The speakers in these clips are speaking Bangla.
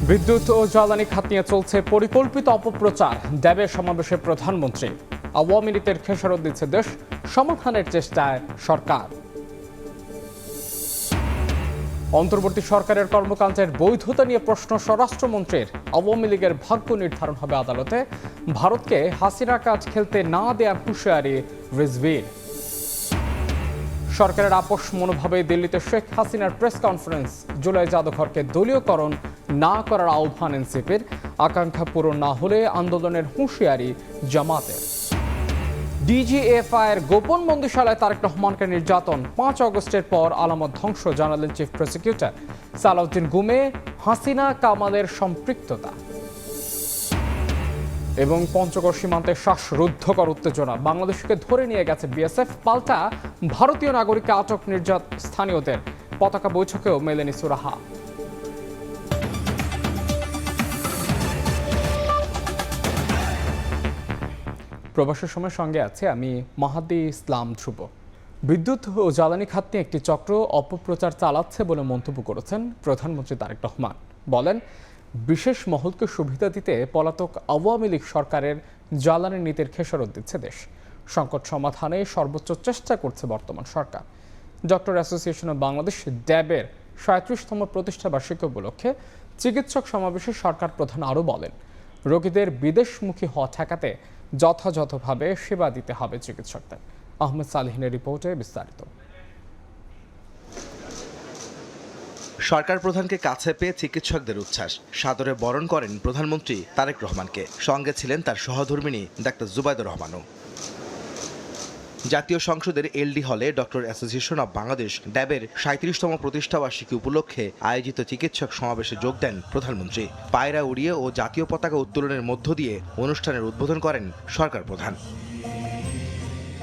বিদ্যুৎ ও জ্বালানি খাত নিয়ে চলছে পরিকল্পিত অপপ্রচার। ড্যাবের সমাবেশে প্রধানমন্ত্রী। আওয়ামী লীগের খেসারত দিচ্ছে দেশ, সমাধানের চেষ্টায় সরকার। অন্তর্বর্তী সরকারের কর্মকাণ্ডের বৈধতা নিয়ে প্রশ্ন স্বরাষ্ট্রমন্ত্রীর। আওয়ামী লীগের ভাগ্য নির্ধারণ হবে আদালতে। ভারতকে হাসিনা কাজ খেলতে না দেওয়ার হুঁশিয়ারি রিজভীর। সরকারের আপোষ মনোভাবে দিল্লিতে শেখ হাসিনার প্রেস কনফারেন্স। জুলাই জাদুঘরকে দলীয়করণ না করার আহ্বান এনসিপির। আকাঙ্ক্ষা পূরণ না হলে আন্দোলনের হুঁশিয়ারি জামাতের। ডিজিএফআইয়ের গোপন বন্দিশালায় তারেক রহমানকে নির্যাতন। 5 আগস্টের পর আলামত ধ্বংস জানালেন চিফ প্রসিকিউটর। সালাউদ্দিন গুমে হাসিনা কামালের সম্পৃক্ততা। এবং পঞ্চগড় সীমান্তে শ্বাসরুদ্ধকর উত্তেজনা। বাংলাদেশকে ধরে নিয়ে গেছে বিএসএফ। পাল্টা ভারতীয় নাগরিককে আটক, নির্যাতন স্থানীয়দের। পতাকা বৈঠকেও মেলেনি সুরাহা। প্রবাসের সময় সঙ্গে আছে আমি মাহাদি ইসলাম ধ্রুব। বিদ্যুৎ ও জ্বালানি খাত নিয়ে একটি চক্র অপপ্রচার চালাচ্ছে বলে মন্তব্য করেছেন প্রধানমন্ত্রী তারেক রহমান। বলেন, বিশেষ মহলকে সুবিধা দিতে পলাতক আওয়ামী লীগ সরকারের জ্বালানি নীতির খেসারত দিচ্ছে দেশ। সংকট সমাধানে সর্বোচ্চ চেষ্টা করছে বর্তমান সরকার। ডক্টর অ্যাসোসিয়েশন অব বাংলাদেশ ড্যাবের 37তম প্রতিষ্ঠা বার্ষিকী উপলক্ষে চিকিৎসক সমাবেশে সরকার প্রধান আরও বলেন, রোগীদের বিদেশমুখী হওয়া ঠেকাতে যথাযথভাবে সেবা দিতে হবে চিকিৎসকদের। আহমেদ সালেহিনের রিপোর্টে বিস্তারিত। সরকার প্রধানকে কাছে পেয়ে চিকিৎসকদের উচ্ছ্বাস। সাদরে বরণ করেন প্রধানমন্ত্রী তারেক রহমানকে। সঙ্গে ছিলেন তার সহধর্মিণী ডাক্তার জুবাইদুর রহমানও। জাতীয় সংসদের এলডি হলে ডক্টর অ্যাসোসিয়েশন অব বাংলাদেশ ড্যাবের 37তম প্রতিষ্ঠাবার্ষিকী উপলক্ষে আয়োজিত চিকিৎসক সমাবেশে যোগ দেন প্রধানমন্ত্রী। পায়রা উড়িয়ে ও জাতীয় পতাকা উত্তোলনের মধ্য দিয়ে অনুষ্ঠানের উদ্বোধন করেন সরকার প্রধান।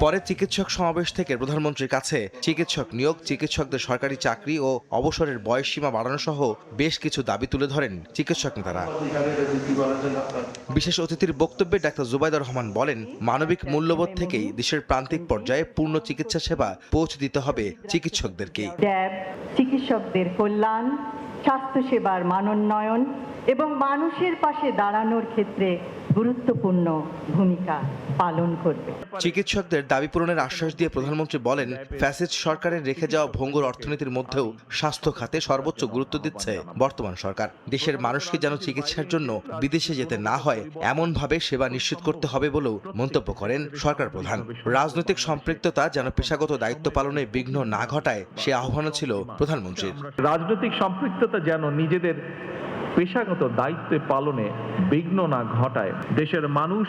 পরে চিকিৎসক সমাবেশ থেকে প্রধানমন্ত্রীর কাছে চিকিৎসক নিয়োগ, চিকিৎসকদের সরকারি চাকরি ও অবসরের বয়সসীমা বাড়ানো সহ বেশ কিছু দাবি তুলে ধরেন চিকিৎসক নেতারা। বিশেষ অতিথির বক্তব্যে ডাক্তার জুবাইদুর রহমান বলেন, মানবিক মূল্যবোধ থেকেই দেশের প্রান্তিক পর্যায়ে পূর্ণ চিকিৎসা সেবা পৌঁছে দিতে হবে চিকিৎসকদেরকে। ড্যাব চিকিৎসকদের কল্যাণ, স্বাস্থ্যসেবার মানোন্নয়ন এবং মানুষের পাশে দাঁড়ানোর ক্ষেত্রে গুরুত্বপূর্ণ ভূমিকা পালন করবে। চিকিৎসকদের দাবি পূরণের আশ্বাস দিয়ে প্রধানমন্ত্রী বলেন, ফ্যাসিস্ট সরকারের রেখে যাওয়া ভঙ্গুর অর্থনীতির মধ্যেও স্বাস্থ্য খাতে সর্বোচ্চ গুরুত্ব দিচ্ছে বর্তমান সরকার। দেশের মানুষকে যেন চিকিৎসার জন্য বিদেশে যেতে না হয় এমনভাবে সেবা নিশ্চিত করতে হবে বলেও মন্তব্য করেন সরকার প্রধান। রাজনৈতিক সম্পৃক্ততা যেন পেশাগত দায়িত্ব পালনে বিঘ্ন না ঘটায় সে আহ্বানও ছিল প্রধানমন্ত্রীর। রাজনৈতিক সম্পৃক্ততা যেন নিজেদের পেশাগত দায়িত্ব পালনে বিঘ্ন না ঘটায়। দেশের মানুষ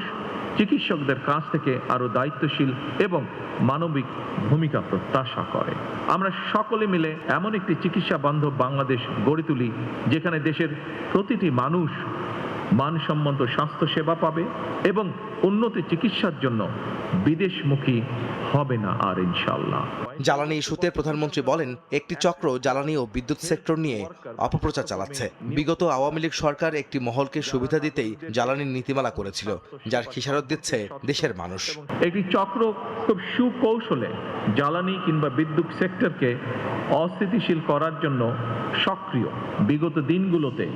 চিকিৎসকদের কাছ থেকে আরো দায়িত্বশীল এবং মানবিক ভূমিকা প্রত্যাশা করে। আমরা সকলে মিলে এমন একটি চিকিৎসা বান্ধব বাংলাদেশ গড়ে তুলি যেখানে দেশের প্রতিটি মানুষ মানসম্মত স্বাস্থ্য সেবা পাবে এবং উন্নত চিকিৎসার জন্য বিদেশমুখী হবে না আর ইনশাআল্লাহ। জ্বালানি ইস্যুতে প্রধানমন্ত্রী বলেন, একটি চক্র জ্বালানি ও বিদ্যুৎ সেক্টর নিয়ে অপপ্রচার চালাচ্ছে। বিগত আওয়ামী লীগ সরকার একটি মহলকে সুবিধা দিতেই জ্বালানির নীতিমালা করেছিল, যার খেসারত দিচ্ছে দেশের মানুষ। একটি চক্র খুব সুকৌশলে জ্বালানি কিংবা বিদ্যুৎ সেক্টরকে অস্থিতিশীল করার জন্য সক্রিয়। বিগত দিনগুলোতে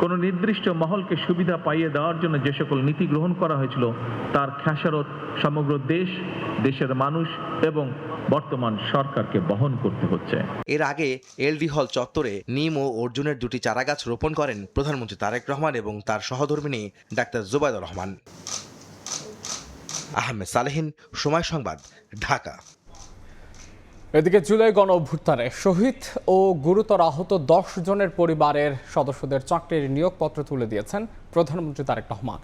কোনো নির্দিষ্ট মহলকে সুবিধা পাইয়ে দেওয়ার জন্য যে সকল নীতি গ্রহণ করা হয়েছিল তার খেসারত সমগ্র দেশ, দেশের মানুষ এবং বর্তমান সরকারকে বহন করতে হচ্ছে। এর আগে এলডি হল চত্বরে নিম ও অর্জুনের 2টি চারাগাছ রোপণ করেন প্রধানমন্ত্রী তারেক রহমান এবং তার সহধর্মিণী ডাক্তার জুবাইদুর রহমান। আহমেদ সালেহিন, সময় সংবাদ, ঢাকা। এদিকে জুলাই গণ অভ্যুত্থানে শহীদ ও গুরুতর আহত 10 জনের পরিবারের সদস্যদের চাকরির নিয়োগপত্র তুলে দিয়েছেন প্রধানমন্ত্রী তারেক রহমান।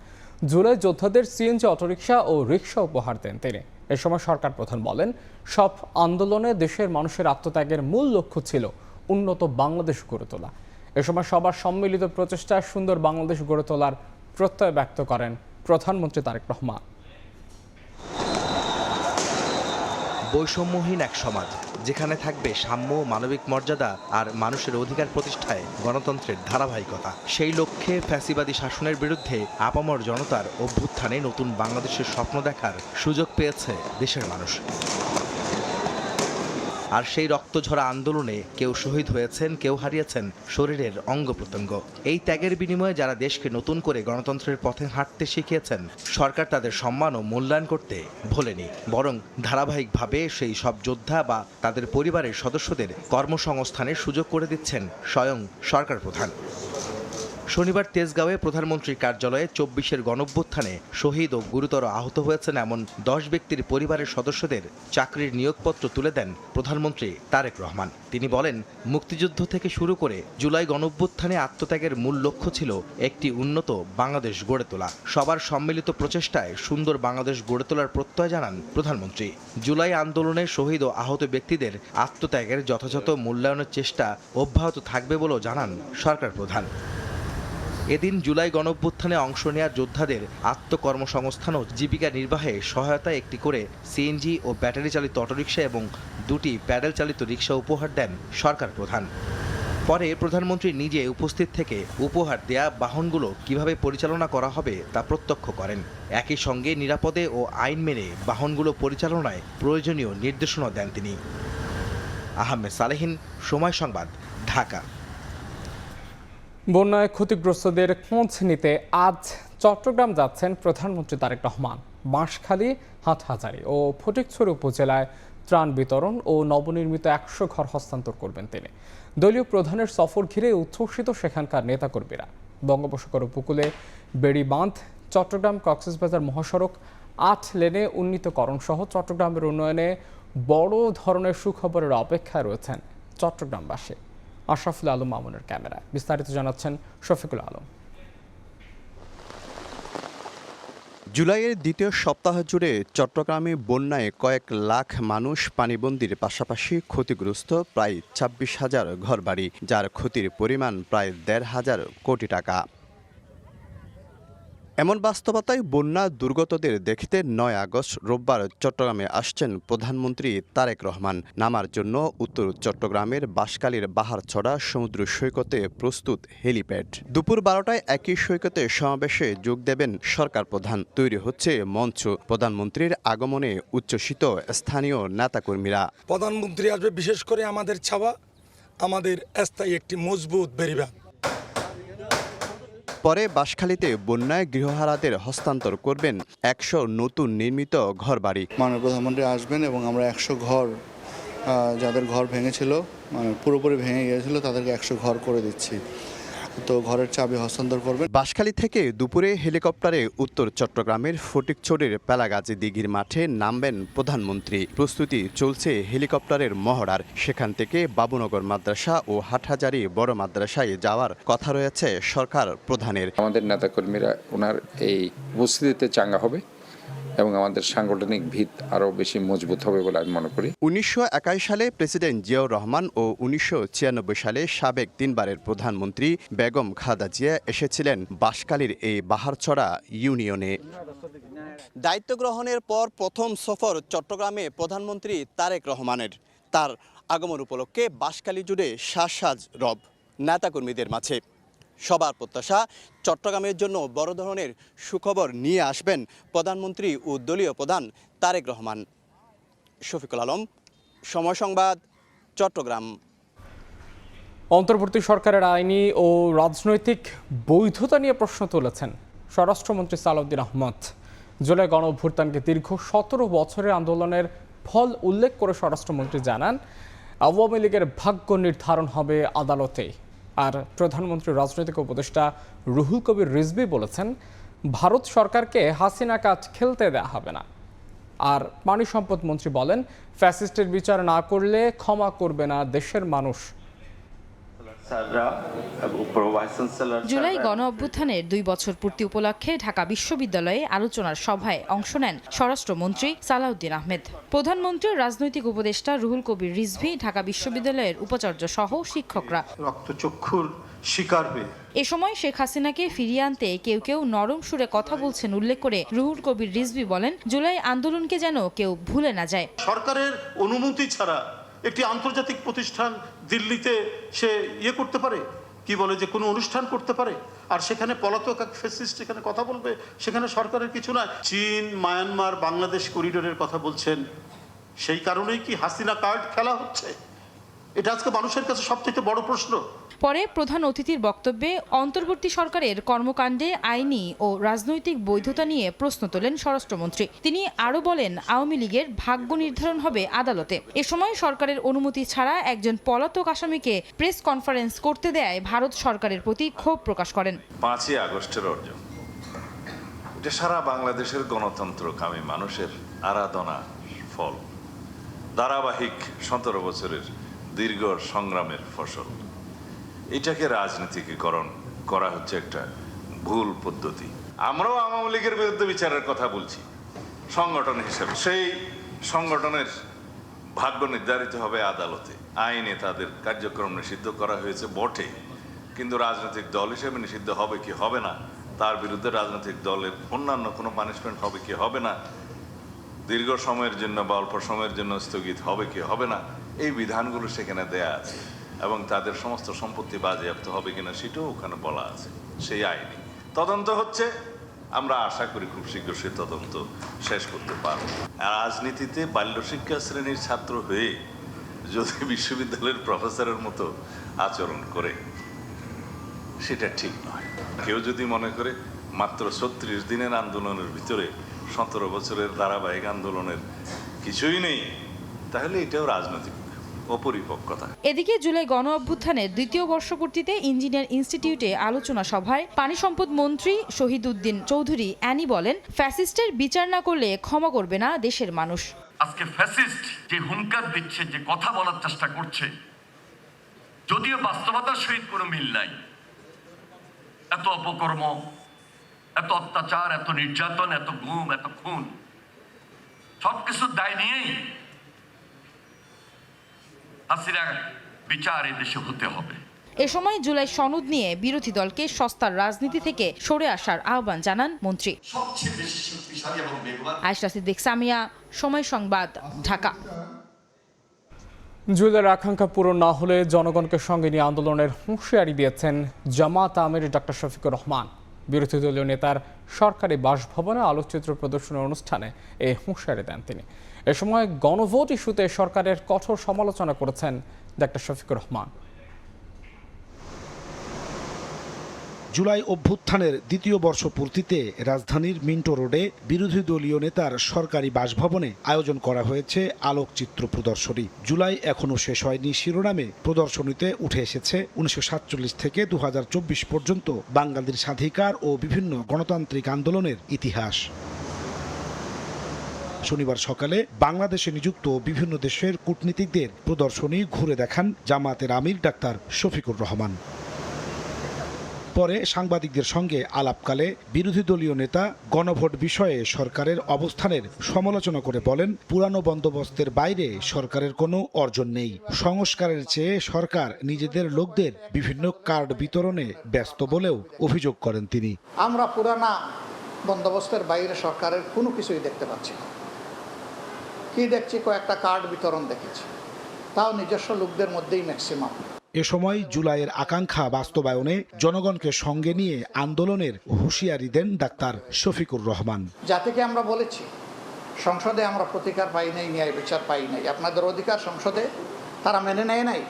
জুলাই যোদ্ধাদের সিএনজি অটোরিকশা ও রিকশা উপহার দেন তিনি। এ সময় সরকার প্রধান বলেন, সব আন্দোলনে দেশের মানুষের আত্মত্যাগের মূল লক্ষ্য ছিল উন্নত বাংলাদেশ গড়ে তোলা। এ সময় সবার সম্মিলিত প্রচেষ্টায় সুন্দর বাংলাদেশ গড়ে তোলার প্রত্যয় ব্যক্ত করেন প্রধানমন্ত্রী তারেক রহমান। বৈষম্যহীন এক সমাজ যেখানে থাকবে সাম্য, মানবিক মর্যাদা আর মানুষের অধিকার প্রতিষ্ঠায় গণতন্ত্রের ধারাবাহিকতা। সেই লক্ষ্যে ফ্যাসিবাদী শাসনের বিরুদ্ধে আপামর জনতার অভ্যুত্থানে নতুন বাংলাদেশের স্বপ্ন দেখার সুযোগ পেয়েছে দেশের মানুষ। আর সেই রক্তঝরা আন্দোলনে কেউ শহীদ হয়েছেন, কেউ হারিয়েছেন শরীরের অঙ্গ প্রত্যঙ্গ। এই ত্যাগের বিনিময়ে যারা দেশকে নতুন করে গণতন্ত্রের পথে হাঁটতে শিখিয়েছেন, সরকার তাদের সম্মান ও মূল্যায়ন করতে ভোলেনি, বরং ধারাবাহিকভাবে সেই সব যোদ্ধা বা তাদের পরিবারের সদস্যদের কর্মসংস্থানের সুযোগ করে দিচ্ছেন স্বয়ং সরকার প্রধান। শনিবার তেজগাঁওয়ে প্রধানমন্ত্রীর কার্যালয়ে ২৪-এর গণঅভ্যুত্থানে শহীদ ও গুরুতর আহত হয়েছেন এমন ১০ ব্যক্তির পরিবারের সদস্যদের চাকরির নিয়োগপত্র তুলে দেন প্রধানমন্ত্রী তারেক রহমান। তিনি বলেন, মুক্তিযুদ্ধ থেকে শুরু করে জুলাই গণঅভ্যুত্থানে আত্মত্যাগের মূল লক্ষ্য ছিল একটি উন্নত বাংলাদেশ গড়ে তোলা। সবার সম্মিলিত প্রচেষ্টায় সুন্দর বাংলাদেশ গড়ে তোলার প্রত্যয় জানান প্রধানমন্ত্রী। জুলাই আন্দোলনে শহীদ ও আহত ব্যক্তিদের আত্মত্যাগের যথাযথ মূল্যায়নের চেষ্টা অব্যাহত থাকবে বলেও জানান সরকার প্রধান। এদিন জুলাই গণঅভ্যুত্থানে অংশ নেওয়া যোদ্ধাদের আত্মকর্মসংস্থান ও জীবিকা নির্বাহে সহায়তায় একটি করে সিএনজি ও ব্যাটারি চালিত অটোরিকশা এবং 2টি প্যাডেল চালিত রিকশা উপহার দেন সরকার প্রধান। পরে প্রধানমন্ত্রী নিজে উপস্থিত থেকে উপহার দেয়া বাহনগুলো কিভাবে পরিচালনা করা হবে তা প্রত্যক্ষ করেন। একই সঙ্গে নিরাপদে ও আইন মেনে বাহনগুলো পরিচালনায় প্রয়োজনীয় নির্দেশনা দেন তিনি। আহমেদ সালেহীন, সময় সংবাদ, ঢাকা। বন্যায় ক্ষতিগ্রস্তদের খোঁজ নিতে আজ চট্টগ্রাম যাচ্ছেন প্রধানমন্ত্রী তারেক রহমান। বাঁশখালী, হাটহাজারী ও ফটিকছড়ি উপজেলায় ত্রাণ বিতরণ ও নবনির্মিত ১০০ ঘর হস্তান্তর করবেন তিনি। দলীয় প্রধানের সফর ঘিরে উচ্ছ্বসিত সেখানকার নেতাকর্মীরা। বঙ্গোপসাগর উপকূলে বেড়ি বাঁধ, চট্টগ্রাম কক্সবাজার মহাসড়ক ৮ লেনে উন্নীতকরণ সহ চট্টগ্রামের উন্নয়নে বড় ধরনের সুখবরের অপেক্ষায় রয়েছেন চট্টগ্রামবাসী। আশরাফুল আলম মামুনের ক্যামেরায় বিস্তারিত জানাচ্ছেন শফিকুল আলম। জুলাইয়ের দ্বিতীয় সপ্তাহ জুড়ে চট্টগ্রামে বন্যায় কয়েক লাখ মানুষ পানিবন্দির পাশাপাশি ক্ষতিগ্রস্ত প্রায় ২৬,০০০ ঘরবাড়ি, যার ক্ষতির পরিমাণ প্রায় ১৫০০ কোটি টাকা। এমন বাস্তবতায় বন্যা দুর্গতদের দেখতে ৯ আগস্ট রোববার চট্টগ্রামে আসছেন প্রধানমন্ত্রী তারেক রহমান। নামার জন্য উত্তর চট্টগ্রামের বাঁশখালীর বাহারছড়া সমুদ্র সৈকতে প্রস্তুত হেলিপ্যাড। দুপুর ১২টায় একই সৈকতে সমাবেশে যোগ দেবেন সরকার প্রধান। তৈরি হচ্ছে মঞ্চ। প্রধানমন্ত্রীর আগমনে উচ্ছ্বসিত স্থানীয় নেতাকর্মীরা। প্রধানমন্ত্রী আসবে, বিশেষ করে আমাদের ছাওয়া, আমাদের স্থায়ী একটি মজবুত বেড়িবাঁধ। পরে বাঁশখালীতে বন্যায় গৃহহারাদের হস্তান্তর করবেন ১০০ নতুন নির্মিত ঘরবাড়ি। মাননীয় প্রধানমন্ত্রী আসবেন এবং আমরা ১০০ ঘর, যাদের ঘর ভেঙেছিল, মানে পুরোপুরি ভেঙে গিয়েছিল, তাদেরকে ১০০ ঘর করে দিচ্ছি। তো ঘরের চাবি হস্তান্তর করবেন। বাঁশখালী থেকে দুপুরে হেলিকপ্টারে উত্তর চট্টগ্রামের ফটিকছড়ির পেলাগাজী দিঘির মাঠে নামবেন প্রধানমন্ত্রী। প্রস্তুতি চলছে হেলিকপ্টারের মহড়ার। সেখান থেকে বাবুনগর মাদ্রাসা ও হাটহাজারী বড় মাদ্রাসায় যাওয়ার কথা রয়েছে সরকার প্রধানের। আমাদের নেতাকর্মীরা ওনার এই উপস্থিতিতে চাঙ্গা হবে এবং আমাদের সাংগঠনিক ভিত আরও বেশি মজবুত হবে বলে আমি মনে করি। ১৯২১ সালে প্রেসিডেন্ট জিয়াউর রহমান ও ১৯৯৬ সালে সাবেক ৩বারের প্রধানমন্ত্রী বেগম খালেদা জিয়া এসেছিলেন বাঁশখালীর এই বাহারছড়া ইউনিয়নে। দায়িত্ব গ্রহণের পর প্রথম সফর চট্টগ্রামে প্রধানমন্ত্রী তারেক রহমানের। তার আগমন উপলক্ষে বাঁশখালী জুড়ে সাজ রব নেতাকর্মীদের মাঝে। সবার প্রত্যাশা, চট্টগ্রামের জন্য বড় ধরনের সুখবর নিয়ে আসবেন প্রধানমন্ত্রী ও দলীয় প্রধান তারেক রহমান। শফিকুল আলম, সময় সংবাদ, চট্টগ্রাম। অন্তর্বর্তী সরকারের আইনি ও রাজনৈতিক বৈধতা নিয়ে প্রশ্ন তুলেছেন স্বরাষ্ট্রমন্ত্রী সালাউদ্দিন আহমদ। জুলাই গণঅভ্যুত্থানকে দীর্ঘ ১৭ বছরের আন্দোলনের ফল উল্লেখ করে স্বরাষ্ট্রমন্ত্রী জানান, আওয়ামী লীগের ভাগ্য নির্ধারণ হবে আদালতে। আর প্রধানমন্ত্রীর রাজনৈতিক উপদেষ্টা রুহুল কবির রিজভী বলেছেন, ভারত সরকারকে হাসিনা কাজ খেলতে দেওয়া হবে না। আর পানি সম্পদ মন্ত্রী বলেন, ফ্যাসিস্টের বিচার না করলে ক্ষমা করবে না দেশের মানুষ। জুলাই গণ অভ্যুত্থানের ২ বছর পূর্তি উপলক্ষে ঢাকা বিশ্ববিদ্যালয়ে আলোচনার সভায় অংশ নেন স্বরাষ্ট্রমন্ত্রী সালাউদ্দিন আহমেদ। প্রধানমন্ত্রীর রাজনৈতিক উপদেষ্টা রুহুল কবির রিজভী, ঢাকা বিশ্ববিদ্যালয়ের উপাচার্য সহ শিক্ষকরা রক্তচক্ষুর শিকার হয়ে এ সময় শেখ হাসিনাকে ফিরিয়ে আনতে কেউ কেউ নরম সুরে কথা বলছেন উল্লেখ করে রুহুল কবির রিজভী বলেন, জুলাই আন্দোলনকে যেন কেউ ভুলে না যায়। সরকারের অনুমতি ছাড়া একটি আন্তর্জাতিক প্রতিষ্ঠান দিল্লিতে সে করতে পারে, কি বলে যে কোনো অনুষ্ঠান করতে পারে, আর সেখানে পলাতক এক ফ্যাসিস্ট এখানে কথা বলবে, সেখানে সরকারের কিছু না। চীন, মায়ানমার, বাংলাদেশ করিডোরের কথা বলছেন, সেই কারণেই কি হাসিনা কার্ড খেলা হচ্ছে? এটা আজকে মানুষের কাছে সবথেকে বড় প্রশ্ন। পরে প্রধান অতিথির বক্তব্যে অন্তর্বর্তী সরকারের কর্মকাণ্ডে আইনি ও রাজনৈতিক বৈধতা নিয়ে প্রশ্ন তোলেন স্বরাষ্ট্রমন্ত্রী। তিনি আরও বলেন, আওয়ামী লীগের ভাগ্য নির্ধারণ হবে আদালতে। এ সময় সরকারের অনুমতি ছাড়া একজন পলাতক আসামিকে প্রেস কনফারেন্স করতে দেয় ভারত সরকারের প্রতি ক্ষোভ প্রকাশ করেন। 5ই আগস্টের অর্জন, এটা সারা বাংলাদেশের গণতন্ত্রকামী মানুষের আরাধনা ফল, ধারাবাহিক 17 বছরের দীর্ঘ সংগ্রামের ফসল। এটাকে রাজনীতিকীকরণ করা হচ্ছে একটা ভুল পদ্ধতি। আমরাও আওয়ামী লীগের বিরুদ্ধে বিচারের কথা বলছি সংগঠন হিসেবে। সেই সংগঠনের ভাগ্য নির্ধারিত হবে আদালতে। আইনে তাদের কার্যক্রম নিষিদ্ধ করা হয়েছে বটে, কিন্তু রাজনৈতিক দল হিসেবে নিষিদ্ধ হবে কি হবে না, তার বিরুদ্ধে রাজনৈতিক দলের অন্যান্য কোনো পানিশমেন্ট হবে কি হবে না, দীর্ঘ সময়ের জন্য বা অল্প সময়ের জন্য স্থগিত হবে কি হবে না, এই বিধানগুলো সেখানে দেয়া আছে এবং তাদের সমস্ত সম্পত্তি বাজেয়াপ্ত হবে কিনা সেটাও ওখানে বলা আছে। সেই আইনি তদন্ত হচ্ছে, আমরা আশা করি খুব শীঘ্র সে তদন্ত শেষ করতে পারব। রাজনীতিতে বাল্যশিক্ষা শ্রেণীর ছাত্র হয়ে যদি বিশ্ববিদ্যালয়ের প্রফেসরের মতো আচরণ করে সেটা ঠিক নয়। কেউ যদি মনে করে মাত্র 36 দিনের আন্দোলনের ভিতরে 17 বছরের ধারাবাহিক আন্দোলনের কিছুই নেই, তাহলে এটাও রাজনৈতিক অপরিপক্কতা। এদিকে জুলাই গণ অভ্যুত্থানের দ্বিতীয় বর্ষপূর্তিতে ইঞ্জিনিয়ার ইনস্টিটিউটে আলোচনা সভায় পানি সম্পদ মন্ত্রী শহীদ উদ্দিন চৌধুরী অ্যানি বলেন, ফ্যাসিস্টের বিচার না করলে ক্ষমা করবে না দেশের মানুষ। আজকে ফ্যাসিস্ট যে হুঙ্কার দিচ্ছে, যে কথা বলার চেষ্টা করছে, যদিও বাস্তবতার সহিত কোনো মিল নাই, এত অপকর্ম, এত অত্যাচার, এত নির্যাতন, এত গুম, এত খুন, সবকিছুর দায় নিয়েই হাসিনা বিচার এই দেশে হতে হবে। এ সময় জুলাই সনদ নিয়ে বিরোধী দলকে সস্তার রাজনীতি থেকে সরে আসার আহ্বান জানান মন্ত্রী। আয়েশা সিদ্দিক সামিয়া, সময় সংবাদ, ঢাকা। জুলাইয়ের আকাঙ্ক্ষা পূরণ না হলে জনগণকে সঙ্গে নিয়ে আন্দোলনের হুঁশিয়ারি দিয়েছেন জামাত আমির ডক্টর শফিকুর রহমান। বিরোধী দলীয় নেতার সরকারি বাসভবনে আলোকচিত্র প্রদর্শনের অনুষ্ঠানে এই হুঁশিয়ারি দেন তিনি। এ সময় গণভোট ইস্যুতে সরকারের কঠোর সমালোচনা করেছেন ডক্টর শফিকুর রহমান। জুলাই অভ্যুত্থানের দ্বিতীয় বর্ষপূর্তিতে রাজধানীর মিন্টো রোডে বিরোধী দলীয় নেতার সরকারি বাসভবনে আয়োজন করা হয়েছে আলোকচিত্র প্রদর্শনী। জুলাই এখনো শেষ হয়নি শিরোনামে প্রদর্শনীতে উঠে এসেছে 1947 থেকে 2024 পর্যন্ত বাঙালির স্বাধিকার ও বিভিন্ন গণতান্ত্রিক আন্দোলনের ইতিহাস। শনিবার সকালে বাংলাদেশে নিযুক্ত বিভিন্ন দেশের কূটনীতিকদের প্রদর্শনী ঘুরে দেখান জামাতের আমির ডাক্তার শফিকুর রহমান। পরে সাংবাদিকদের সঙ্গে আলাপকালে বিরোধী দলীয় নেতা গণভোট বিষয়ে সরকারের অবস্থানের সমালোচনা করে বলেন, পুরানো বন্দোবস্তের বাইরে সরকারের কোনো অর্জন নেই। সংস্কারের চেয়ে সরকার নিজেদের লোকদের বিভিন্ন কার্ড বিতরণে ব্যস্ত বলেও অভিযোগ করেন তিনি। আমরা পুরানা বন্দোবস্তের বাইরে সরকারের কোনো কিছুই দেখতে পাচ্ছি না। কি দেখছি, কয়েকটা কার্ড বিতরণ দেখেছি, তাও নিজস্ব লোকদের মধ্যেই ম্যাক্সিমাম। এ সময় জুলাইয়ের আকাঙ্ক্ষা বাস্তবায়নে জনগণকে সঙ্গে নিয়ে আন্দোলনের হুঁশিয়ারি দেন ডাক্তার শফিকুর রহমান। জাতিকে আমরা বলেছি, সংসদে আমরা প্রতিকার পাই নাই, ন্যায় বিচার পাই নাই, আপনাদের অধিকার সংসদে তারা মেনে নেয় নাই।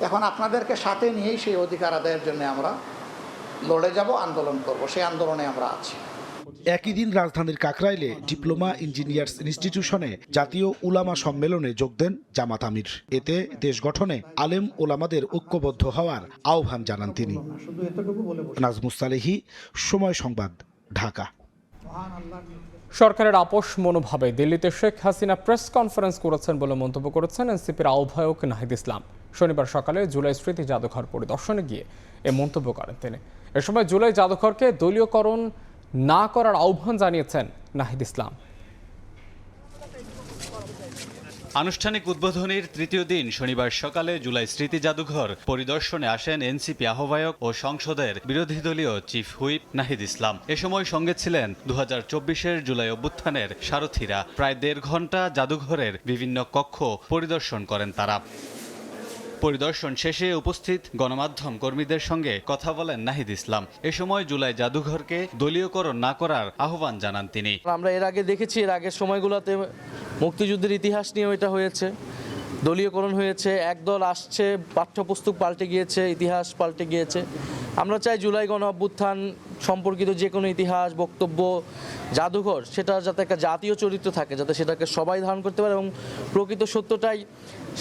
এখন আপনাদেরকে সাথে নিয়েই সেই অধিকার আদায়ের জন্য আমরা লড়ে যাব, আন্দোলন করব, সেই আন্দোলনে আমরা আছি। একই দিন রাজধানীর কাকরাইলে ডিপ্লোমা ইঞ্জিনিয়ার্স ইনস্টিটিউশনে জাতীয় উলামা সম্মেলনে যোগ দেন জামাত আমির। এতে দেশ গঠনে আলেম ওলামাদের ঐক্যবদ্ধ হওয়ার আহ্বান জানান তিনি। নাজমুস সালেহী, সময় সংবাদ, ঢাকা। সরকারের আপোষ মনোভাবে দিল্লিতে শেখ হাসিনা প্রেস কনফারেন্স করেছেন বলে মন্তব্য করেছেন এনসিপির আহ্বায়ক নাহিদ ইসলাম। শনিবার সকালে জুলাই স্মৃতি জাদুঘর পরিদর্শনে গিয়ে এ মন্তব্য করেন তিনি। এ সময় জুলাই জাদুঘরকে দলীয়করণ না করার আহ্বান জানিয়েছেন নাহিদ ইসলাম। আনুষ্ঠানিক উদ্বোধনীর তৃতীয় দিন শনিবার সকালে জুলাই স্মৃতি জাদুঘর পরিদর্শনে আসেন এনসিপি আহ্বায়ক ও সংসদের বিরোধী দলীয় চিফ হুইপ নাহিদ ইসলাম। এ সময় সঙ্গে ছিলেন 2024-এর জুলাই অভ্যুত্থানের সারথীরা। প্রায় 1.5 ঘন্টা জাদুঘরের বিভিন্ন কক্ষ পরিদর্শন করেন তারা। পরিদর্শন শেষে উপস্থিত গণমাধ্যম কর্মীদের সঙ্গে কথা বলেন নাহিদ ইসলাম। এ সময় জুলাই জাদুঘরকে দলীয়করণ না করার আহ্বান জানান তিনি। আমরা এর আগে দেখেছি, এর আগের সময়গুলোতে মুক্তিযুদ্ধের ইতিহাস নিয়েও এটা হয়েছে, দলীয়করণ হয়েছে, একদল আসছে, পাঠ্যপুস্তক পাল্টে গিয়েছে, ইতিহাস পাল্টে গিয়েছে। আমরা চাই জুলাই গণ অভ্যুত্থান সম্পর্কিত যে কোনো ইতিহাস, বক্তব্য, জাদুঘর, সেটা যাতে একটা জাতীয় চরিত্র থাকে, যাতে সেটাকে সবাই ধারণ করতে পারে এবং প্রকৃত সত্যটাই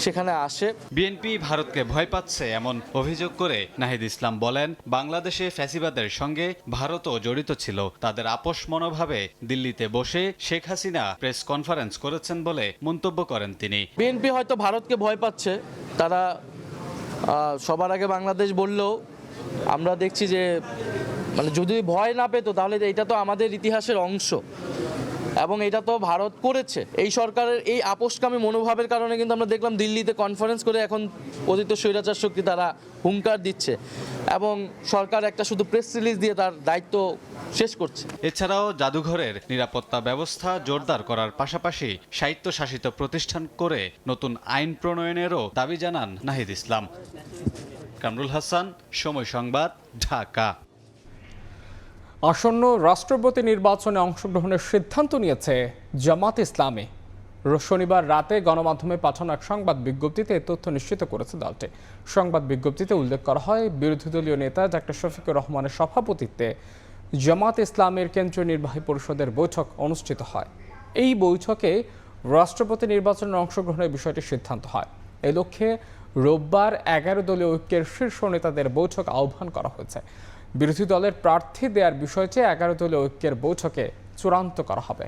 সেখানে আসে। বিএনপি ভারতকে ভয় পাচ্ছে এমন অভিযোগ করে নাহিদ ইসলাম বলেন, বাংলাদেশে ফ্যাসিবাদের সঙ্গে ভারতও জড়িত ছিল। তাদের আপোষ মনোভাবে দিল্লিতে বসে শেখ হাসিনা প্রেস কনফারেন্স করেছেন বলে মন্তব্য করেন তিনি। বিএনপি হয়তো ভারতকে ভয় পাচ্ছে, তারা সবার আগে বাংলাদেশ বললেও আমরা দেখছি যে যদি ভয় না পেত তাহলে এটা তো আমাদের ইতিহাসের অংশ এবং এটা তো ভারত করেছে। এই সরকারের এই আপোষকামী মনোভাবের কারণে কিন্তু আমরা দেখলাম দিল্লিতে কনফারেন্স করে এখন পতিত স্বৈরাচার শক্তি তারা হুঙ্কার দিচ্ছে এবং সরকার একটা শুধু প্রেস রিলিজ দিয়ে তার দায়িত্ব শেষ করছে। এছাড়াও জাদুঘরের নিরাপত্তা ব্যবস্থা জোরদার করার পাশাপাশি স্বায়ত্তশাসিত প্রতিষ্ঠান করে নতুন আইন প্রণয়নেরও দাবি জানান নাহিদ ইসলাম। কামরুল হাসান, সময় সংবাদ, ঢাকা। আসন্ন রাষ্ট্রপতি নির্বাচনে অংশগ্রহণের সিদ্ধান্ত নিয়েছে জামাত ইসলামী। শনিবার রাতে গণমাধ্যমে পাঠানো এক সংবাদ বিজ্ঞপ্তিতে এই তথ্য নিশ্চিত করেছে দলটি। সংবাদ বিজ্ঞপ্তিতে উল্লেখ করা হয়, বিরোধী দলীয় নেতা ডাক্তার শফিকুর রহমানের সভাপতিত্বে জামাত ইসলামের কেন্দ্রীয় নির্বাহী পরিষদের বৈঠক অনুষ্ঠিত হয়। এই বৈঠকে রাষ্ট্রপতি নির্বাচনে অংশগ্রহণের বিষয়টি সিদ্ধান্ত হয়। এই লক্ষ্যে রোববার 11 দলীয় ঐক্যের শীর্ষ নেতাদের বৈঠক আহ্বান করা হয়েছে। বিরোধী দলের প্রার্থী দেওয়ার বিষয়টি 11 দলীয় ঐক্যের বৈঠকে চূড়ান্ত করা হবে।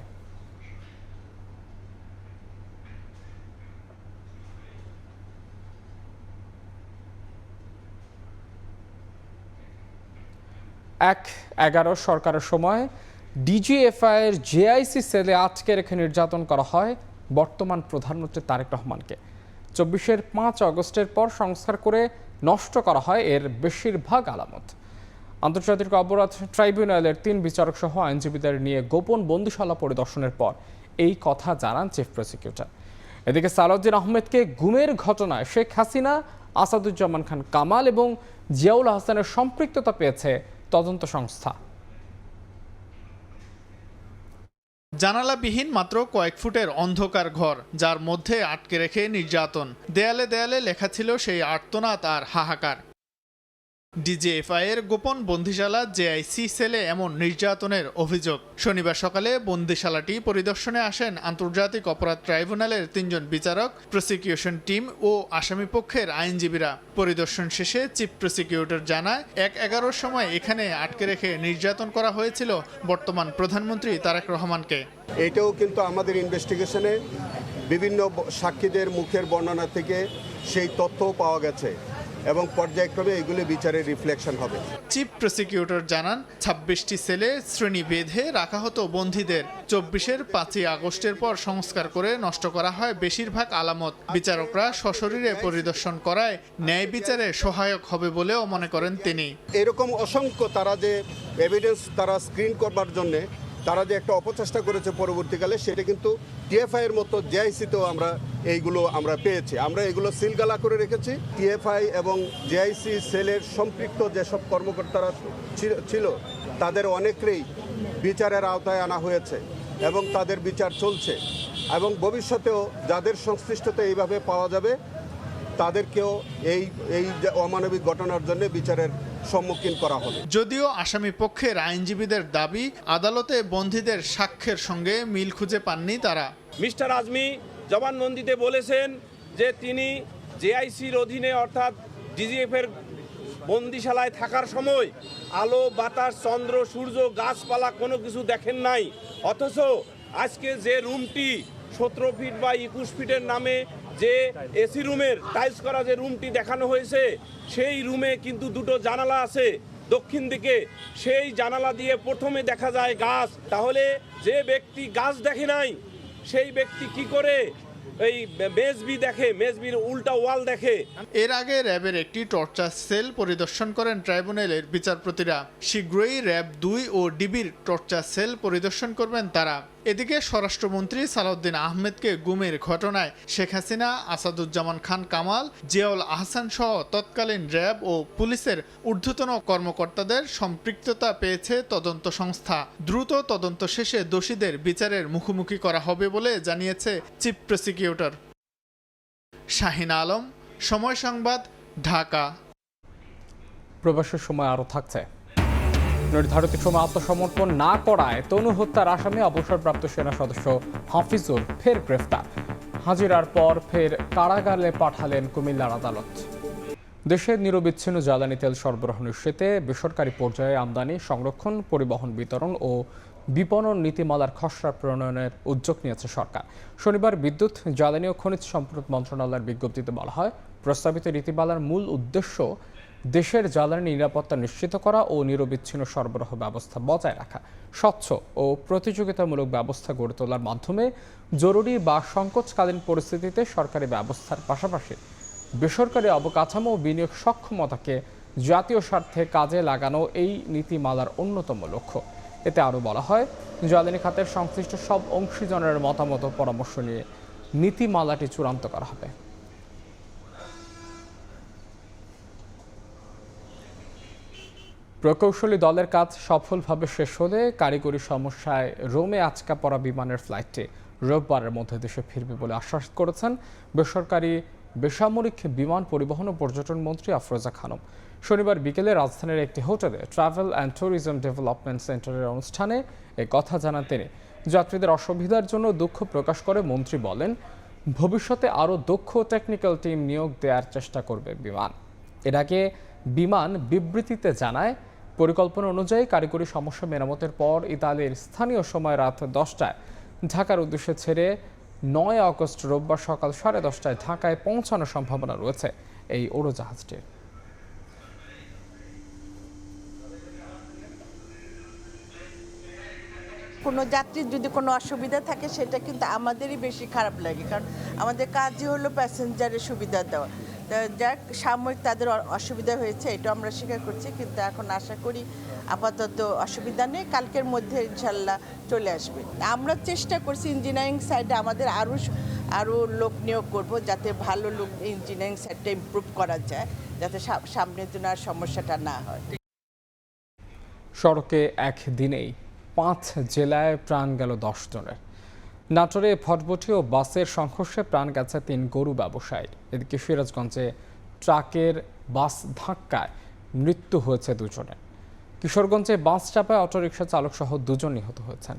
এক 11 সরকারের সময় ডিজিএফআই এর জেআইসি সেলে আটকে রেখে নির্যাতন করা হয় বর্তমান প্রধানমন্ত্রী তারেক রহমানকে। 24-এর 5 আগস্টের পর সংস্কার করে নষ্ট করা হয় এর বেশিরভাগ আলামত। আন্তর্জাতিক অপরাধ ট্রাইব্যুনালের 3 বিচারক সহ আইনজীবীদের নিয়ে গোপন বন্দিশালা পরিদর্শনের পর এই কথা জানান চিফ প্রসিকিউটর। এদিকে সালাউদ্দিন আহমেদকে গুমের ঘটনায় শেখ হাসিনা, আসাদুজ্জামান খান কামাল এবং জিয়াউল হাসানের সম্পৃক্ততা পেয়েছে তদন্ত সংস্থা। জানালাবিহীন মাত্র কয়েক ফুটের অন্ধকার ঘর, যার মধ্যে আটকে রেখে নির্যাতন। দেয়ালে দেয়ালে লেখা ছিল সেই আর্তনাদ আর হাহাকার। ডিজিএফআই এর গোপন বন্দিশালা জেআইসি সেলে এমন নির্যাতনের অভিযোগ। শনিবার সকালে বন্দিশালাটি পরিদর্শনে আসেন আন্তর্জাতিক অপরাধ ট্রাইব্যুনালের 3 জন বিচারক, প্রসিকিউশন টিম ও আসামি পক্ষের আইনজীবীরা। পরিদর্শন শেষে চিফ প্রসিকিউটর জানায়, 1-11 সময় এখানে আটকে রেখে নির্যাতন করা হয়েছিল বর্তমান প্রধানমন্ত্রী তারেক রহমানকে। এটাও কিন্তু আমাদের ইনভেস্টিগেশনে বিভিন্ন সাক্ষীদের মুখের বর্ণনা থেকে সেই তথ্যও পাওয়া গেছে এবং পর্যায়ক্রমে এগুলি বিচারের রিফ্লেকশন হবে। চিফ প্রসিকিউটর জানান, 26টি সেলে শ্রেণী বেঁধে রাখা হতো বন্দীদের। 24-এর 5 আগস্টের পর সংস্কার করে নষ্ট করা হয় বেশিরভাগ আলামত। বিচারকরা সশরীরে পরিদর্শন করায় ন্যায় বিচারে সহায়ক হবে বলেও মনে করেন তিনি। এরকম অসংখ্য তারা যে এভিডেন্স তারা স্ক্রিন করবার জন্যে তারা যে একটা অপচেষ্টা করেছে পরবর্তীকালে, সেটা কিন্তু টিএফআই এর মতো জেআইসিতেও আমরা পেয়েছি। আমরা এগুলো সিলগালা করে রেখেছি। টিএফআই এবং জেআইসি সেলের সম্পৃক্ত যেসব কর্মকর্তারা ছিল তাদের অনেকেই বিচারের আওতায় আনা হয়েছে এবং তাদের বিচার চলছে এবং ভবিষ্যতেও যাদের সংশ্লিষ্টতা এইভাবে পাওয়া যাবে তাদেরকেও এই অমানবিক ঘটনার জন্য বিচারের সম্মুখীন করা হবে। যদিও আসামি পক্ষের আইনজীবীদের দাবি, আদালতে বন্দীদের সাক্ষ্যের সঙ্গে মিল খুঁজে পাননি তারা। মিস্টার আজমি জবানবন্দিতে বলেছেন যে তিনি জেআইসির অধীনে অর্থাৎ ডিজিএফের বন্দিশালায় থাকার সময় আলো, বাতাস, চন্দ্র, সূর্য, গাছপালা কোনো কিছু দেখেন নাই। অথচ আজকে যে রুমটি 17 ফিট বা 21 ফিটের নামে যে এসি রুমের টাইলস করা যে রুমটি দেখানো হয়েছে, সেই রুমে কিন্তু 2টো জানালা আছে দক্ষিণ দিকে। সেই জানালা দিয়ে প্রথমে দেখা যায় গাছ। তাহলে যে ব্যক্তি গাছ দেখে নাই সেই ব্যক্তি কি করে এই মেজবি দেখে, মেজবির উল্টা ওয়াল দেখে? এর আগে র্যাবের একটি টর্চার সেল পরিদর্শন করেন ট্রাইব্যুনালের বিচারপতিরা। শীঘ্রই র্যাব 2 ও ডিবির টর্চার সেল পরিদর্শন করবেন তারা। এদিকে স্বরাষ্ট্রমন্ত্রী সালাউদ্দিন আহমেদকে গুমের ঘটনায় শেখ হাসিনা, আসাদুজ্জামান খান কামাল, জিয়াউল আহসান সহ তৎকালীন র্যাব ও পুলিশের ঊর্ধ্বতন কর্মকর্তাদের সম্পৃক্ততা পেয়েছে তদন্ত সংস্থা। দ্রুত তদন্ত শেষে দোষীদের বিচারের মুখোমুখি করা হবে বলে জানিয়েছে চিফ প্রসিকিউটর। শাহিন আলম, সময় সংবাদ, ঢাকা। প্রবাসের সময় আরও থাকছে। নির্ধারিত সময় আত্মসমর্পণ না করায় তনু হত্যার আসামি অবসরপ্রাপ্ত সেনা সদস্য হাফিজুর ফের গ্রেফতার। হাজিরার পর ফের কারাগারে পাঠালেন কুমিল্লার আদালত। দেশের নিরবিচ্ছিন্ন জ্বালানি তেল সরবরাহ নিশ্চিতে বেসরকারি পর্যায়ে আমদানি, সংরক্ষণ, পরিবহন, বিতরণ ও বিপণন নীতিমালার খসড়া প্রণয়নের উদ্যোগ নিয়েছে সরকার। শনিবার বিদ্যুৎ, জ্বালানি ও খনিজ সম্পদ মন্ত্রণালয়ের বিজ্ঞপ্তিতে বলা হয়, প্রস্তাবিত নীতিমালার মূল উদ্দেশ্য দেশের জ্বালানি নিরাপত্তা নিশ্চিত করা ও নিরবিচ্ছিন্ন সরবরাহ ব্যবস্থা বজায় রাখা, স্বচ্ছ ও প্রতিযোগিতামূলক ব্যবস্থা গড়ে তোলার মাধ্যমে জরুরি বা সংকটকালীন পরিস্থিতিতে সরকারি ব্যবস্থার পাশাপাশি বেসরকারি অবকাঠামো ও বিনিয়োগ সক্ষমতাকে জাতীয় স্বার্থে কাজে লাগানো এই নীতিমালার অন্যতম লক্ষ্য। এতে আরও বলা হয়, জ্বালানি খাতের সংশ্লিষ্ট সব অংশীজনের মতামত ও পরামর্শ নিয়ে নীতিমালাটি চূড়ান্ত করা হবে। প্রকৌশলী দলের কাজ সফলভাবে শেষ হলে কারিগরি সমস্যায় রোমে আটকা পড়া বিমানের ফ্লাইটটি রোববারের মধ্যে দেশে ফিরবে বলে আশ্বাস করেছেন বেসামরিক বিমান পরিবহন ও পর্যটন মন্ত্রী আফরোজা খানম। শনিবার বিকেলে রাজধানীর একটি হোটেলে ট্রাভেল অ্যান্ড ট্যুরিজম ডেভেলপমেন্ট সেন্টারের অনুষ্ঠানে এ কথা জানান তিনি। যাত্রীদের অসুবিধার জন্য দুঃখ প্রকাশ করে মন্ত্রী বলেন, ভবিষ্যতে আরও দক্ষ টেকনিক্যাল টিম নিয়োগ দেওয়ার চেষ্টা করবে বিমান। এর আগে বিমান বিবৃতিতে জানায়, পরিকল্পনা অনুযায়ী কারিগরি সমস্যা মেরামতের পর ইতালির স্থানীয় সময় রাত 10টায় ঢাকার উদ্দেশ্যে ছেড়ে 9 আগস্ট রোববার সকাল 10:30টায় ঢাকায় পৌঁছানোর সম্ভাবনা রয়েছে এই উড়োজাহাজটির। কোনো যাত্রীর যদি কোনো অসুবিধা থাকে সেটা কিন্তু আমাদেরই বেশি খারাপ লাগে, কারণ আমাদের কাজই হলো প্যাসেঞ্জারের সুবিধা দেওয়া। যাক, সাময়িক তাদের অসুবিধা হয়েছে, এটা আমরা স্বীকার করছি, কিন্তু এখন আশা করি আপাতত অসুবিধা নেই, কালকের মধ্যে ইনশাল্লাহ চলে আসবে। আমরা চেষ্টা করছি ইঞ্জিনিয়ারিং সাইডে আমাদের আরও লোক নিয়োগ করব, যাতে ভালো লোক ইঞ্জিনিয়ারিং সাইডটা ইমপ্রুভ করা যায়, যাতে সামনের জন্য আর সমস্যাটা না হয়। সড়কে একদিনেই 5 জেলায় প্রাণ গেল 10 জনের। নাটোরে ভটভটি ও বাসের সংঘর্ষে প্রাণ গেছে 3 গরু ব্যবসায়ী। এদিকে সিরাজগঞ্জে ট্রাকের বাস ধাক্কায় মৃত্যু হয়েছে 2 জনের। কিশোরগঞ্জে বাস চাপায় অটোরিকশা চালক সহ 2 জন নিহত হয়েছেন।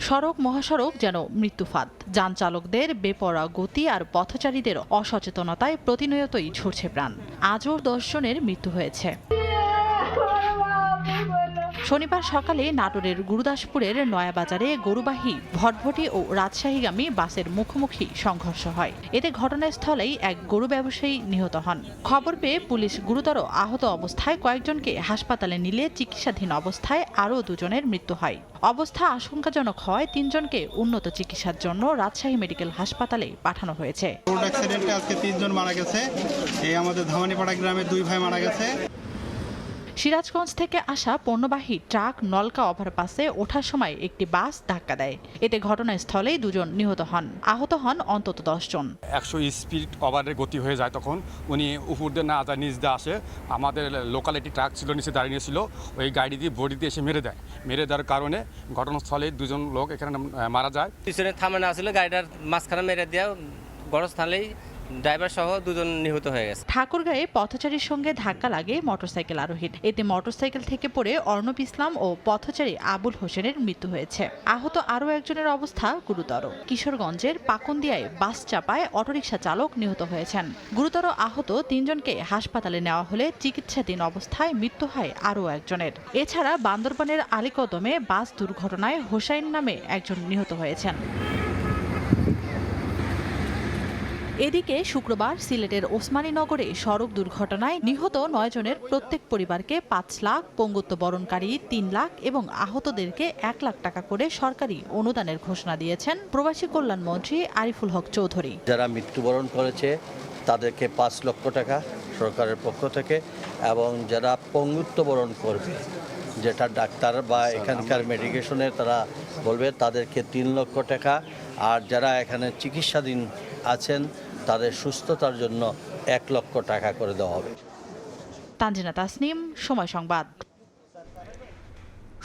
সড়ক মহাসড়ক যেন মৃত্যুফাত। যান চালকদের বেপরোয়া গতি আর পথচারীদের অসচেতনতায় প্রতিনিয়তই ঝরছে প্রাণ। আজও 10 জনের মৃত্যু হয়েছে। শনিবার সকালে নাটোরের গুরুদাসপুরের নয়াবাজারে গরুবাহী ভটভটি ও রাজশাহীগামী বাসের মুখোমুখি সংঘর্ষ হয়। এতে ঘটনাস্থলেই এক গরু ব্যবসায়ী নিহত হন। খবর পেয়ে পুলিশ গুরুতর আহত অবস্থায় কয়েকজনকে হাসপাতালে নিলে চিকিৎসাধীন অবস্থায় আরও 2 জনের মৃত্যু হয়। অবস্থা আশঙ্কাজনক হয় 3 জনকে উন্নত চিকিৎসার জন্য রাজশাহী মেডিকেল হাসপাতালে পাঠানো হয়েছে। রোড অ্যাক্সিডেন্টে আজকে 3 জন মারা গেছে। এই আমাদের ধামানিপাড়া গ্রামের 2 ভাই মারা গেছে। সিরাজগঞ্জ থেকে আসা পণ্যবাহী ট্রাক নলকা ওভারপাসে ওঠার সময় একটি বাস ধাক্কা দেয়। এতে ঘটনাস্থলেই 2 জন নিহত হন। আহত হন অন্তত 10 জন। 100 স্পিড ওভারের গতি হয়ে যায়, তখন উনি উপর দিয়ে না যায়, নিচ দিয়ে আসে। আমাদের লোকাল একটি ট্রাক ছিল, নিচে দাঁড়িয়ে ছিল, ওই গাড়ি দিয়ে বডি দিয়ে এসে মেরে দেয়। মেরে দেওয়ার কারণে ঘটনাস্থলে 2 জন লোক এখানে মারা যায়। পিছনে থামে না আসলে গাড়িটার মাঝখানে মেরে দেওয়া, ঘটনাস্থলেই ড্রাইভার সহ 2 জন নিহত হয়ে গেছে। ঠাকুরগাঁয়ে পথচারীর সঙ্গে ধাক্কা লাগে মোটরসাইকেল আরোহীর। এতে মোটরসাইকেল থেকে পড়ে অর্ণব ইসলাম ও পথচারী আবুল হোসেনের মৃত্যু হয়েছে। আহত আরও একজনের অবস্থা গুরুতর। কিশোরগঞ্জের পাকুন্দিয়ায় বাস চাপায় অটোরিকশা চালক নিহত হয়েছেন। গুরুতর আহত 3 জনকে হাসপাতালে নেওয়া হলে চিকিৎসাধীন অবস্থায় মৃত্যু হয় আরও একজনের। এছাড়া বান্দরবানের আলীকদমে বাস দুর্ঘটনায় হোসাইন নামে একজন নিহত হয়েছেন। এদিকে শুক্রবার সিলেটের ওসমানীনগরে সড়ক দুর্ঘটনায় নিহত 9 জনের প্রত্যেক পরিবারকে 5 লাখ, পঙ্গুত্ব বরণকারী 3 লাখ এবং আহতদেরকে 1 লাখ টাকা করে সরকারি অনুদানের ঘোষণা দিয়েছেন প্রবাসী কল্যাণ মন্ত্রী আরিফুল হক চৌধুরী। যারা মৃত্যুবরণ করেছে তাদেরকে 5 লক্ষ টাকা সরকারের পক্ষ থেকে, এবং যারা পঙ্গুত্ব বরণ করবে যেটা ডাক্তার বা এখানকার মেডিকেশনের তারা বলবে তাদেরকে 3 লক্ষ টাকা, আর যারা এখানে চিকিৎসাধীন আছেন তাদের সুস্থতার জন্য 1 লক্ষ টাকা করে দেওয়া হবে। তানজিনা তাসনিম, সময় সংবাদ।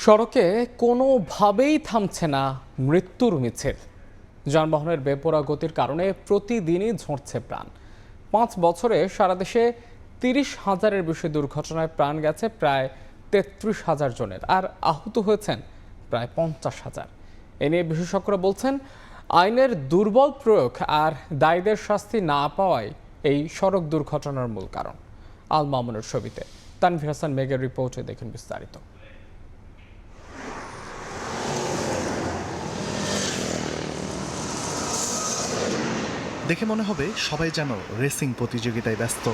সড়কে কোনোভাবেই থামছে না মৃত্যুর মিছিল। যানবাহনের বেপরোয়া গতির কারণে প্রতিদিনই ঝরছে প্রাণ। 5 বছরে সারা দেশে 30,000-এর বেশি দুর্ঘটনায় প্রাণ গেছে প্রায় 33,000 জনের, আর আহত হয়েছেন প্রায় 50,000। এ নিয়ে বিশেষজ্ঞরা বলছেন, আইনের দুর্বল প্রয়োগ আর দায়ীদের শাস্তি না পাওয়াই এই সড়ক দুর্ঘটনার মূল কারণ। আল মামুনের ছবিতে তানভীর হাসান মেঘের রিপোর্টে দেখুন বিস্তারিত। দেখে মনে হবে সবাই যেন রেসিং প্রতিযোগিতায় ব্যস্ত।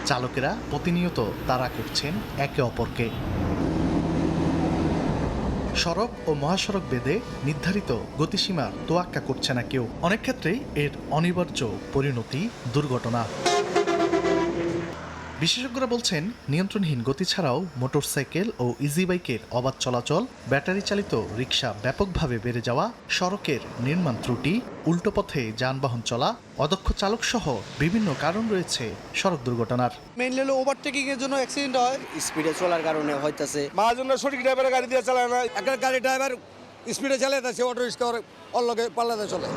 চালকেরা প্রতিনিয়ত তাড়া করছেন একে অপরকে। সড়ক ও মহাসড়ক বেঁধে নির্ধারিত গতিসীমার তোয়াক্কা করছে না কেউ। অনেক ক্ষেত্রেই এর অনিবার্য পরিণতি দুর্ঘটনা। বিশেষজ্ঞরা বলছেন, নিয়ন্ত্রণহীন গতি ছাড়াও মোটরসাইকেল ও ইজি বাইকের অবাধ চলাচল, ব্যাটারি চালিত রিকশা ব্যাপকভাবে বেড়ে যাওয়া, সড়কের নির্মাণ ত্রুটি, উল্টো পথে যানবাহন চলা, অদক্ষ চালক সহ বিভিন্ন কারণ রয়েছে সড়ক দুর্ঘটনার। মেইনলি হলো ওভারটেকিং এর জন্য অ্যাক্সিডেন্ট হয়, স্পিডে চলার কারণে হইতাছে। মাঝজন্য সঠিক ড্রাইভারের গাড়ি দিয়ে চালায় না, একটা গাড়ি ড্রাইভার স্পিডে চালাইতেছে, অটো রিক্সা অল্লগে পাল্লাতে চলে।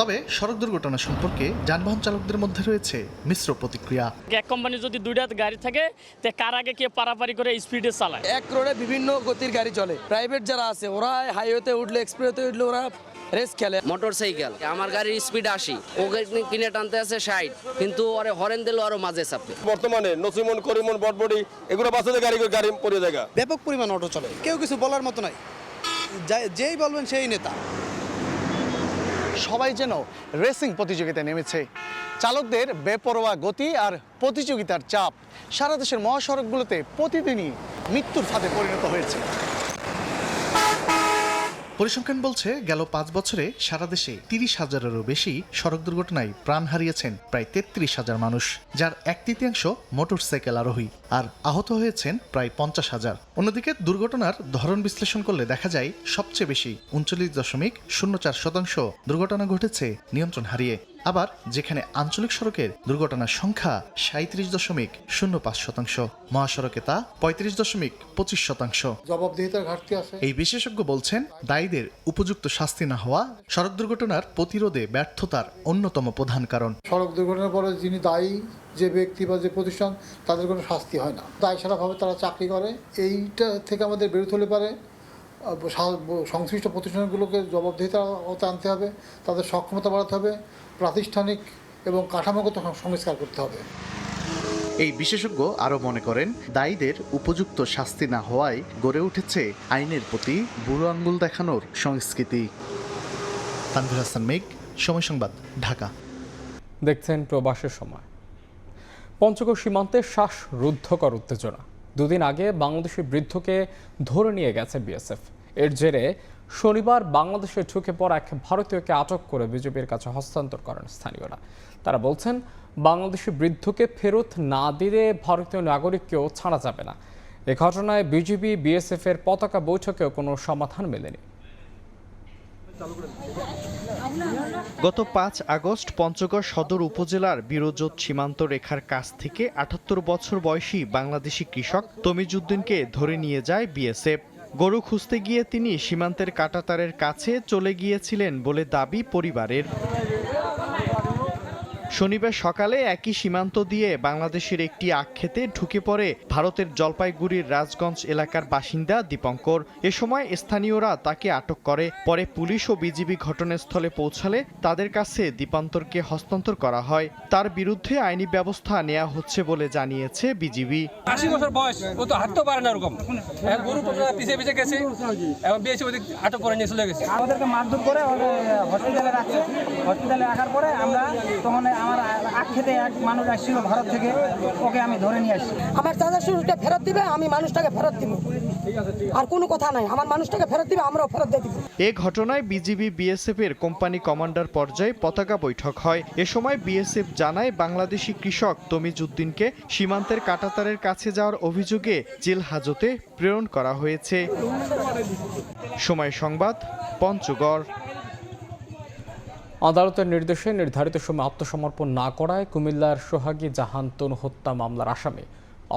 তবে সড়ক দুর্ঘটনা সম্পর্কে যানবাহন চালকদের মধ্যে রয়েছে মিশ্র প্রতিক্রিয়া। এক কোম্পানি যদি 2টা গাড়ি থাকে তে কার আগে কে পারাপারি করে স্পিডে চালায়। এক রোডে বিভিন্ন গতির গাড়ি চলে, প্রাইভেট যারা আছে ওরা হাইওয়েতে উঠলে, এক্সপ্রেসে উঠলে ওরা রেস খেলে। মোটরসাইকেল আমার গাড়ির স্পিড 80, ওকে কিনে টানতে আছে 60, কিন্তু ওরে হরেন দিল আরো মাঝে চাপে। বর্তমানে নসিমন, করিমন, বটবডি এগুলো বাসে গাড়ি পড়ে জায়গা ব্যাপক পরিমাণ অটো চলে, কেউ কিছু বলার মতো নাই, যেই বলবেন সেই নেতা। সবাই যেন রেসিং প্রতিযোগিতায় নেমেছে। চালকদের বেপরোয়া গতি আর প্রতিযোগিতার চাপ সারা দেশের মহাসড়কগুলোতে প্রতিদিনই মৃত্যুর ফাঁদে পরিণত হয়েছে। পরিসংখ্যান বলছে, গেল 5 বছরে সারা দেশে 30,000-এরও বেশি সড়ক দুর্ঘটনায় প্রাণ হারিয়েছেন প্রায় 33,000 মানুষ, যার 1/3 মোটরসাইকেল আরোহী, আর আহত হয়েছেন প্রায় 50,000। অন্যদিকে দুর্ঘটনার ধরন বিশ্লেষণ করলে দেখা যায় সবচেয়ে বেশি 39.04% দুর্ঘটনা ঘটেছে নিয়ন্ত্রণ হারিয়ে। আবার যেখানে আঞ্চলিক সড়কের দুর্ঘটনার সংখ্যা 37.05%, মহাসড়কে তা 35.25%। জবাবদিহিতার ঘাটতি আছে। এই বিশেষজ্ঞ বলছেন, দায়ীদের উপযুক্ত শাস্তি না হওয়া সড়ক দুর্ঘটনার প্রতিরোধে ব্যর্থতার অন্যতম প্রধান কারণ। সড়ক দুর্ঘটনার পরে যিনি দায়ী, যে ব্যক্তি বা যে প্রতিষ্ঠান, তাদের কোনো শাস্তি হয় না, দায়সারাভাবে তারা চাকরি করে। এইটা থেকে আমাদের বেরোতে হলে পারে সংশ্লিষ্ট প্রতিষ্ঠানগুলোকে জবাবদিহিতা আনতে হবে, তাদের সক্ষমতা বাড়াতে হবে, প্রাতিষ্ঠানিক এবং কাঠামোগত সংস্কার করতে হবে। এই বিশেষজ্ঞ আরও মনে করেন, দায়ীদের উপযুক্ত শাস্তি না হওয়ায় গড়ে উঠেছে আইনের প্রতি বুড়ো আঙ্গুল দেখানোর সংস্কৃতি। তানভীর হাসান মেঘ, সময় সংবাদ, ঢাকা। দেখছেন প্রবাসের সময়। পঞ্চগড় সীমান্তে শ্বাসরুদ্ধকর উত্তেজনা। 2 দিন আগে বাংলাদেশি বৃদ্ধকে ধরে নিয়ে গেছে বিএসএফ। এর জেরে শনিবার বাংলাদেশে ঢুকে পড়া এক ভারতীয়কে আটক করে বিজেপির কাছে হস্তান্তর করেন স্থানীয়রা। তারা বলছেন, বাংলাদেশি বৃদ্ধকে ফেরত না দিলে ভারতীয় নাগরিককেও ছাড়া যাবে না। এ ঘটনায় বিজিবি বিএসএফ এর পতাকা বৈঠকেও কোনো সমাধান মেলেনি। গত 5 আগস্ট পঞ্চগড় সদর উপজেলার বিরোজোত সীমান্ত রেখার কাছ থেকে 78 বছর বয়সী বাংলাদেশি কৃষক তমিজউদ্দিনকে ধরে নিয়ে যায় বিএসএফ। গরু খুঁজতে গিয়ে তিনি সীমান্তের কাঁটাতারের কাছে চলে গিয়েছিলেন বলে দাবি পরিবারের। শনিবার সকালে একই সীমান্ত দিয়ে বাংলাদেশের একটি আখখেতে ঢুকে পড়ে ভারতের জলপাইগুড়ির রাজগঞ্জ এলাকার বাসিন্দা দীপঙ্কর। এ সময় স্থানীয়রা তাকে আটক করে। পরে পুলিশ ও বিজিবি ঘটনাস্থলে পৌঁছালে তাদের কাছে দীপান্তরকে হস্তান্তর করা হয়। তার বিরুদ্ধে আইনি ব্যবস্থা নেওয়া হচ্ছে বলে জানিয়েছে বিজিবি। 80 বছর বয়স, ও তো হাঁটতে পারে না, এরকম গরু পিছিয়ে পিছিয়ে গেছে এবং বিএসএফ ওদিক আটক করে নিয়ে চলে গেছে। আমাদেরকে মারধর করে হসপিটালে রাখছে। হসপিটালে রাখার পরে আমরা তখন আমার আখেতে এক মানুষ আসছিল ভারত থেকে, ওকে আমি ধরে নিয়ে আসছি। আমার চাচা শ্বশুরটা ফেরত দিবে, আমি মানুষটাকে ফেরত দিব। আর কোনো কথা নাই, আমার মানুষটাকে ফেরত দিবে, আমরাও ফেরত দিয়ে দিব। এ ঘটনায় বিজিবি বিএসএফ এর কোম্পানি কমান্ডার পর্যায়ে পতাকা বৈঠক হয়। এ সময় বিএসএফ জানায় বাংলাদেশি কৃষক তমিজ উদ্দিনকে সীমান্তের কাঁটাতারের কাছে যাওয়ার অভিযোগে জেল হাজতে প্রেরণ করা হয়েছে। সময় সংবাদ, পঞ্চগড়। আদালতের নির্দেশে নির্ধারিত সময় আত্মসমর্পণ না করায় কুমিল্লার সোহাগী জাহান তনু হত্যা মামলার আসামি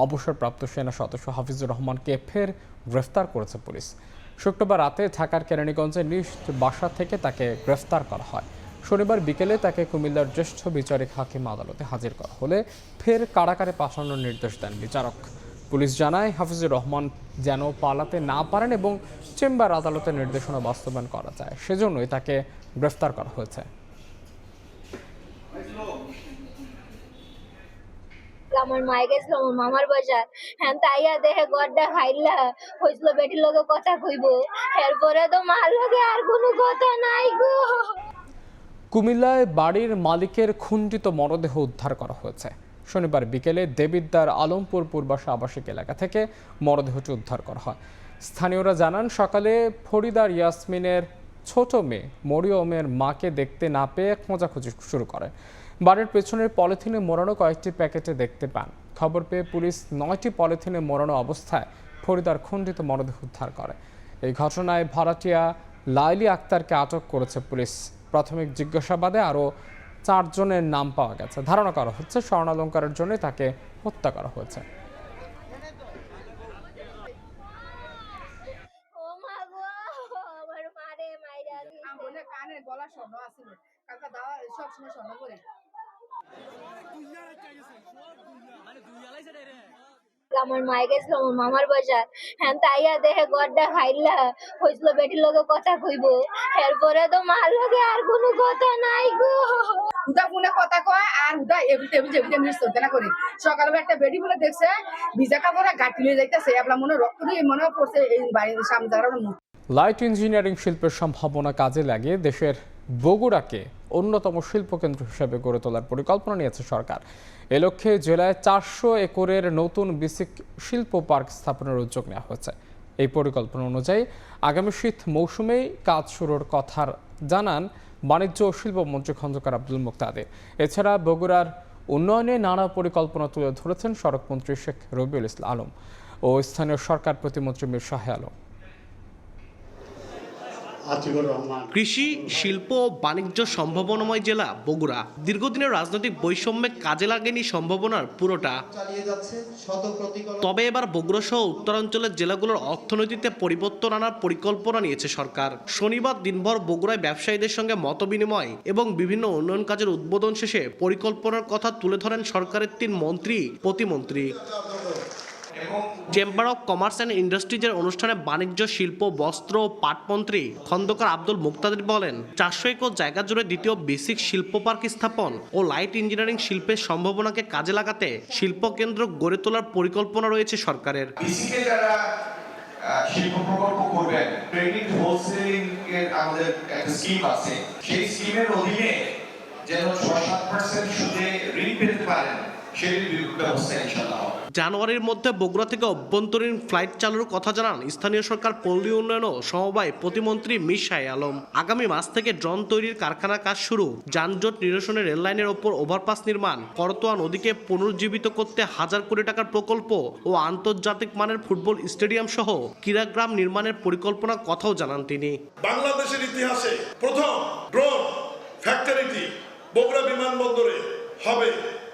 অবসরপ্রাপ্ত সেনা সদস্য হাফিজুর রহমানকে ফের গ্রেফতার করেছে পুলিশ। শুক্রবার রাতে ঢাকার কেরানীগঞ্জের নিজ বাসা থেকে তাকে গ্রেফতার করা হয়। শনিবার বিকেলে তাকে কুমিল্লার জ্যেষ্ঠ বিচারিক হাকিম আদালতে হাজির করা হলে ফের কারাগারে পাঠানোর নির্দেশ দেন বিচারক। পুলিশ জানায় হাফিজুর রহমান যেন পালাতে না পারেন এবং চেম্বার আদালতের নির্দেশনা বাস্তবায়ন করা যায়, সেজন্যই তাকে গ্রেফতার করা হয়েছে। আমার মায়ে গেছিল আমার মামার বাসায়, হ্যাঁ তাইয়া দেখে গড়টা খাইলা হয়েছিল বেটির লগে কথা কইব, এরপরে তো মার লগে আর কোনো কথা নাই গো। কুমিল্লায় বাড়ির মালিকের খুন্ডিত মরদেহ উদ্ধার করা হয়েছে। শনিবার বিকেলে দেবিদ্দার আলমপুর পূর্বাশা আবাসিক এলাকা থেকে মরদেহটি উদ্ধার করা হয়। স্থানীয়রা জানান সকালে ফরিদার ইয়াসমিনের ছোট মেয়ে মরিয়মের মাকে দেখতে না পেয়ে খোঁজাখুঁজি শুরু করে। বাড়ির পেছনের পলিথিনে মোড়ানো কয়েকটি প্যাকেটে দেখতে পান। খবর পেয়ে পুলিশ 9টি পলিথিনে মোড়ানো অবস্থায় ফরিদার খণ্ডিত মরদেহ উদ্ধার করে। এই ঘটনায় ভাড়াটিয়া লাইলি আক্তারকে আটক করেছে পুলিশ। প্রাথমিক জিজ্ঞাসাবাদে আরও 4 জনের নাম পাওয়া গেছে। ধারণা করা হচ্ছে স্বর্ণালঙ্কারের জন্য তাকে হত্যা করা হয়েছে। আমার মায়ে গেছিল আমার মামার বাসায়, হ্যাঁ তাইয়া দেখে গড়টা খাইলা হয়েছিল বেটির লগে কথা কইব, এরপরে তো মার লগে আর কোনো কথা নাই গো। হুদা ফোনে কথা কয় আর হুদা এবিটে মিস করতে না করে। সকালে একটা বেটি বলে দেখছে ভিজা কাপড়ে গাঁটি নিয়ে যাইতেছে, আপনার মনে রক্ত দিয়ে মনে পড়ছে এই বাড়ির সামনে দাঁড়ানো। লাইট ইঞ্জিনিয়ারিং শিল্পের সম্ভাবনা কাজে লাগিয়ে দেশের বগুড়াকে অন্যতম শিল্পকেন্দ্র হিসেবে গড়ে তোলার পরিকল্পনা নিয়েছে সরকার। এ লক্ষ্যে জেলায় 400 একরের নতুন বেসিক শিল্প পার্ক স্থাপনের উদ্যোগ নেওয়া হয়েছে। এই পরিকল্পনা অনুযায়ী আগামী শীত মৌসুমেই কাজ শুরুর কথা জানান বাণিজ্য ও শিল্পমন্ত্রী খন্দকার আব্দুল মুক্তাদির। এছাড়া বগুড়ার উন্নয়নে নানা পরিকল্পনা তুলে ধরেছেন সড়কমন্ত্রী শেখ রবিউল ইসলাম আলম ও স্থানীয় সরকার প্রতিমন্ত্রী মীর শাহে আলম। কৃষি, শিল্প ও বাণিজ্য সম্ভাবনাময় জেলা বগুড়া দীর্ঘদিনের রাজনৈতিক বৈষম্যে কাজে লাগেনি সম্ভাবনার পুরোটা। তবে এবার বগুড়া সহ উত্তরাঞ্চলের জেলাগুলোর অর্থনীতিতে পরিবর্তন আনার পরিকল্পনা নিয়েছে সরকার। শনিবার দিনভর বগুড়ায় ব্যবসায়ীদের সঙ্গে মতবিনিময় এবং বিভিন্ন উন্নয়ন কাজের উদ্বোধন শেষে পরিকল্পনার কথা তুলে ধরেন সরকারের 3 মন্ত্রী প্রতিমন্ত্রী। চেম্বার অব কমার্স অ্যান্ড ইন্ডাস্ট্রিজের অনুষ্ঠানে বাণিজ্য, শিল্প, বস্ত্র ও পাটমন্ত্রী খন্দকার আব্দুল মুক্তাদির বলেন 400 একর জায়গা জুড়ে দ্বিতীয় বেসিক শিল্প পার্ক স্থাপন ও লাইট ইঞ্জিনিয়ারিং শিল্পের সম্ভাবনাকে কাজে লাগাতে শিল্প কেন্দ্র গড়ে তোলার পরিকল্পনা রয়েছে সরকারের। শিল্প প্রকল্প করবেন, ট্রেডিং হোলসেলিং এর আমাদের একটা স্কিম আছে, সেই স্কিমের অধীনে যেন 6-7% সুদে ঋণ পেতে পারেন সেই ব্যবস্থা ইনশাআল্লাহ। জানুয়ারির মধ্যে বগুড়া থেকে অভ্যন্তরীণ ফ্লাইট চালুর কথা জানান স্থানীয় সরকার পল্লী উন্নয়ন ও সমবায় প্রতিমন্ত্রী মীর শাহে আলম। আগামী মাস থেকে ড্রোন তৈরির কারখানার কাজ শুরু, যানজট নিরসনে রেললাইনের ওপর ওভারপাস নির্মাণ, করতোয়া নদীকে পুনরুজ্জীবিত করতে 1000 কোটি টাকার প্রকল্প ও আন্তর্জাতিক মানের ফুটবল স্টেডিয়াম সহ ক্রীড়াগ্রাম নির্মাণের পরিকল্পনার কথাও জানান তিনি। বাংলাদেশের ইতিহাসে প্রথম ড্রোন ফ্যাক্টরিটি বগুড়া বিমানবন্দরে হবে,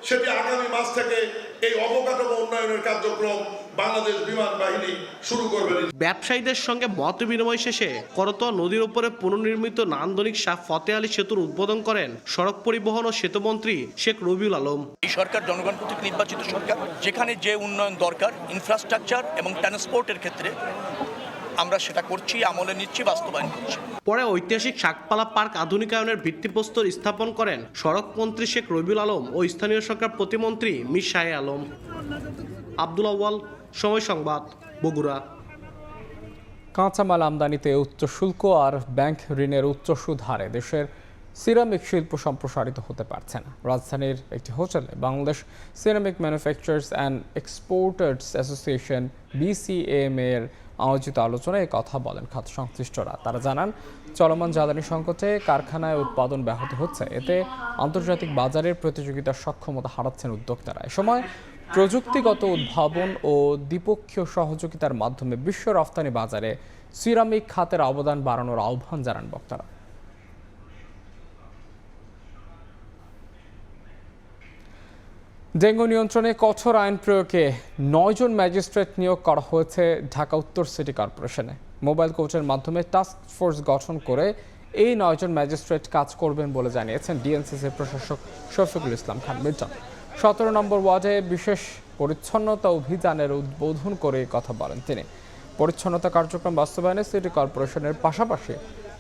সেটি আগামী মাস থেকে এই অবকাঠামো উন্নয়নের কার্যক্রম বাংলাদেশ বিমান বাহিনী শুরু করবে। ব্যবসায়ীদের সঙ্গে মত বিনিময় শেষে করতোয়া নদীর উপরে পুনর্নির্মিত নান্দনিক শাহ ফতে আলী সেতুর উদ্বোধন করেন সড়ক পরিবহন ও সেতুমন্ত্রী শেখ রবিউল আলম। এই সরকার জনগণ কর্তৃক নির্বাচিত সরকার, যেখানে যে উন্নয়ন দরকার ইনফ্রাস্ট্রাকচার এবং ট্রান্সপোর্টের ক্ষেত্রে আমরা সেটা করছি, আমলে নিচ্ছি, বাস্তবায়ন করছি। পরে ঐতিহাসিক শাকপালা পার্ক আধুনিকায়নের ভিত্তিপ্রস্তর স্থাপন করেন সড়ক মন্ত্রী শেখ রবিউল আলম ও স্থানীয় সরকার প্রতিমন্ত্রী মীর শাহে আলম। আব্দুল আউয়াল, সময় সংবাদ, বগুড়া। কাঁচামাল আমদানিতে উচ্চ শুল্ক আর ব্যাংক ঋণের উচ্চ সুদ হারে দেশের সিরামিক শিল্প সম্প্রসারিত হতে পারছে না। রাজধানীর একটি হোটেলে Bangladesh ceramic manufacturers and exporters association BCAM এর আয়োজিত আলোচনায় কথা বলেন খাত সংশ্লিষ্টরা। তারা জানান, চলমান জ্বালানি সংকটে কারখানায় উৎপাদন ব্যাহত হচ্ছে, এতে আন্তর্জাতিক বাজারের প্রতিযোগিতার সক্ষমতা হারাচ্ছেন উদ্যোক্তারা। এ সময় প্রযুক্তিগত উদ্ভাবন ও দ্বিপক্ষীয় সহযোগিতার মাধ্যমে বিশ্ব রফতানি বাজারে সিরামিক খাতের অবদান বাড়ানোর আহ্বান জানান বক্তারা। ডেঙ্গু নিয়ন্ত্রণে কঠোর আইন প্রয়োগে 9 জন ম্যাজিস্ট্রেট নিয়োগ করা হয়েছে ঢাকা উত্তর সিটি কর্পোরেশনে। মোবাইল কোর্টের মাধ্যমে টাস্ক ফোর্স গঠন করে এই 9 জন ম্যাজিস্ট্রেট কাজ করবেন বলে জানিয়েছেন ডিএনসিসির প্রশাসক শফিকুল ইসলাম খান মিল্টন। 17 নম্বর ওয়ার্ডে বিশেষ পরিচ্ছন্নতা অভিযানের উদ্বোধন করে কথা বলেন তিনি। পরিচ্ছন্নতা কার্যক্রম বাস্তবায়নে সিটি কর্পোরেশনের পাশাপাশি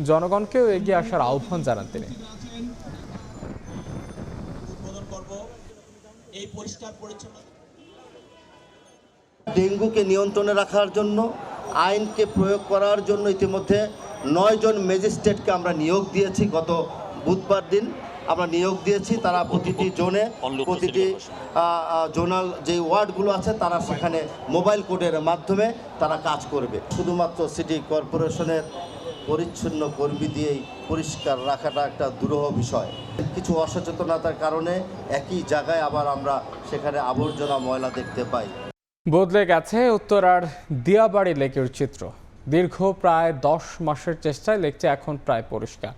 জনগণকেও এগিয়ে আসার আহ্বান জানান তিনি। ডেঙ্গুকে নিয়ন্ত্রণে রাখার জন্য, আইনকে প্রয়োগ করার জন্য ইতিমধ্যে 9 জন ম্যাজিস্ট্রেটকে আমরা নিয়োগ দিয়েছি। গত বুধবার দিন আমরা নিয়োগ দিয়েছি। তারা প্রতিটি জোনে, প্রতিটি জোনাল যে ওয়ার্ডগুলো আছে, তারা সেখানে মোবাইল কোডের মাধ্যমে তারা কাজ করবে। শুধুমাত্র সিটি কর্পোরেশনের পরিচ্ছন্ন কর্মী দিয়েই পরিষ্কার রাখাটা একটা দুরূহ বিষয়। কিছু অসচেতনতার কারণে একই জায়গায় আবার আমরা সেখানে আবর্জনা ময়লা দেখতে পাই। বদলে গেছে উত্তরার দিয়াবাড়ি লেকের চিত্র। দীর্ঘ প্রায় 10 মাসের চেষ্টায় লেকটি এখন প্রায় পরিষ্কার।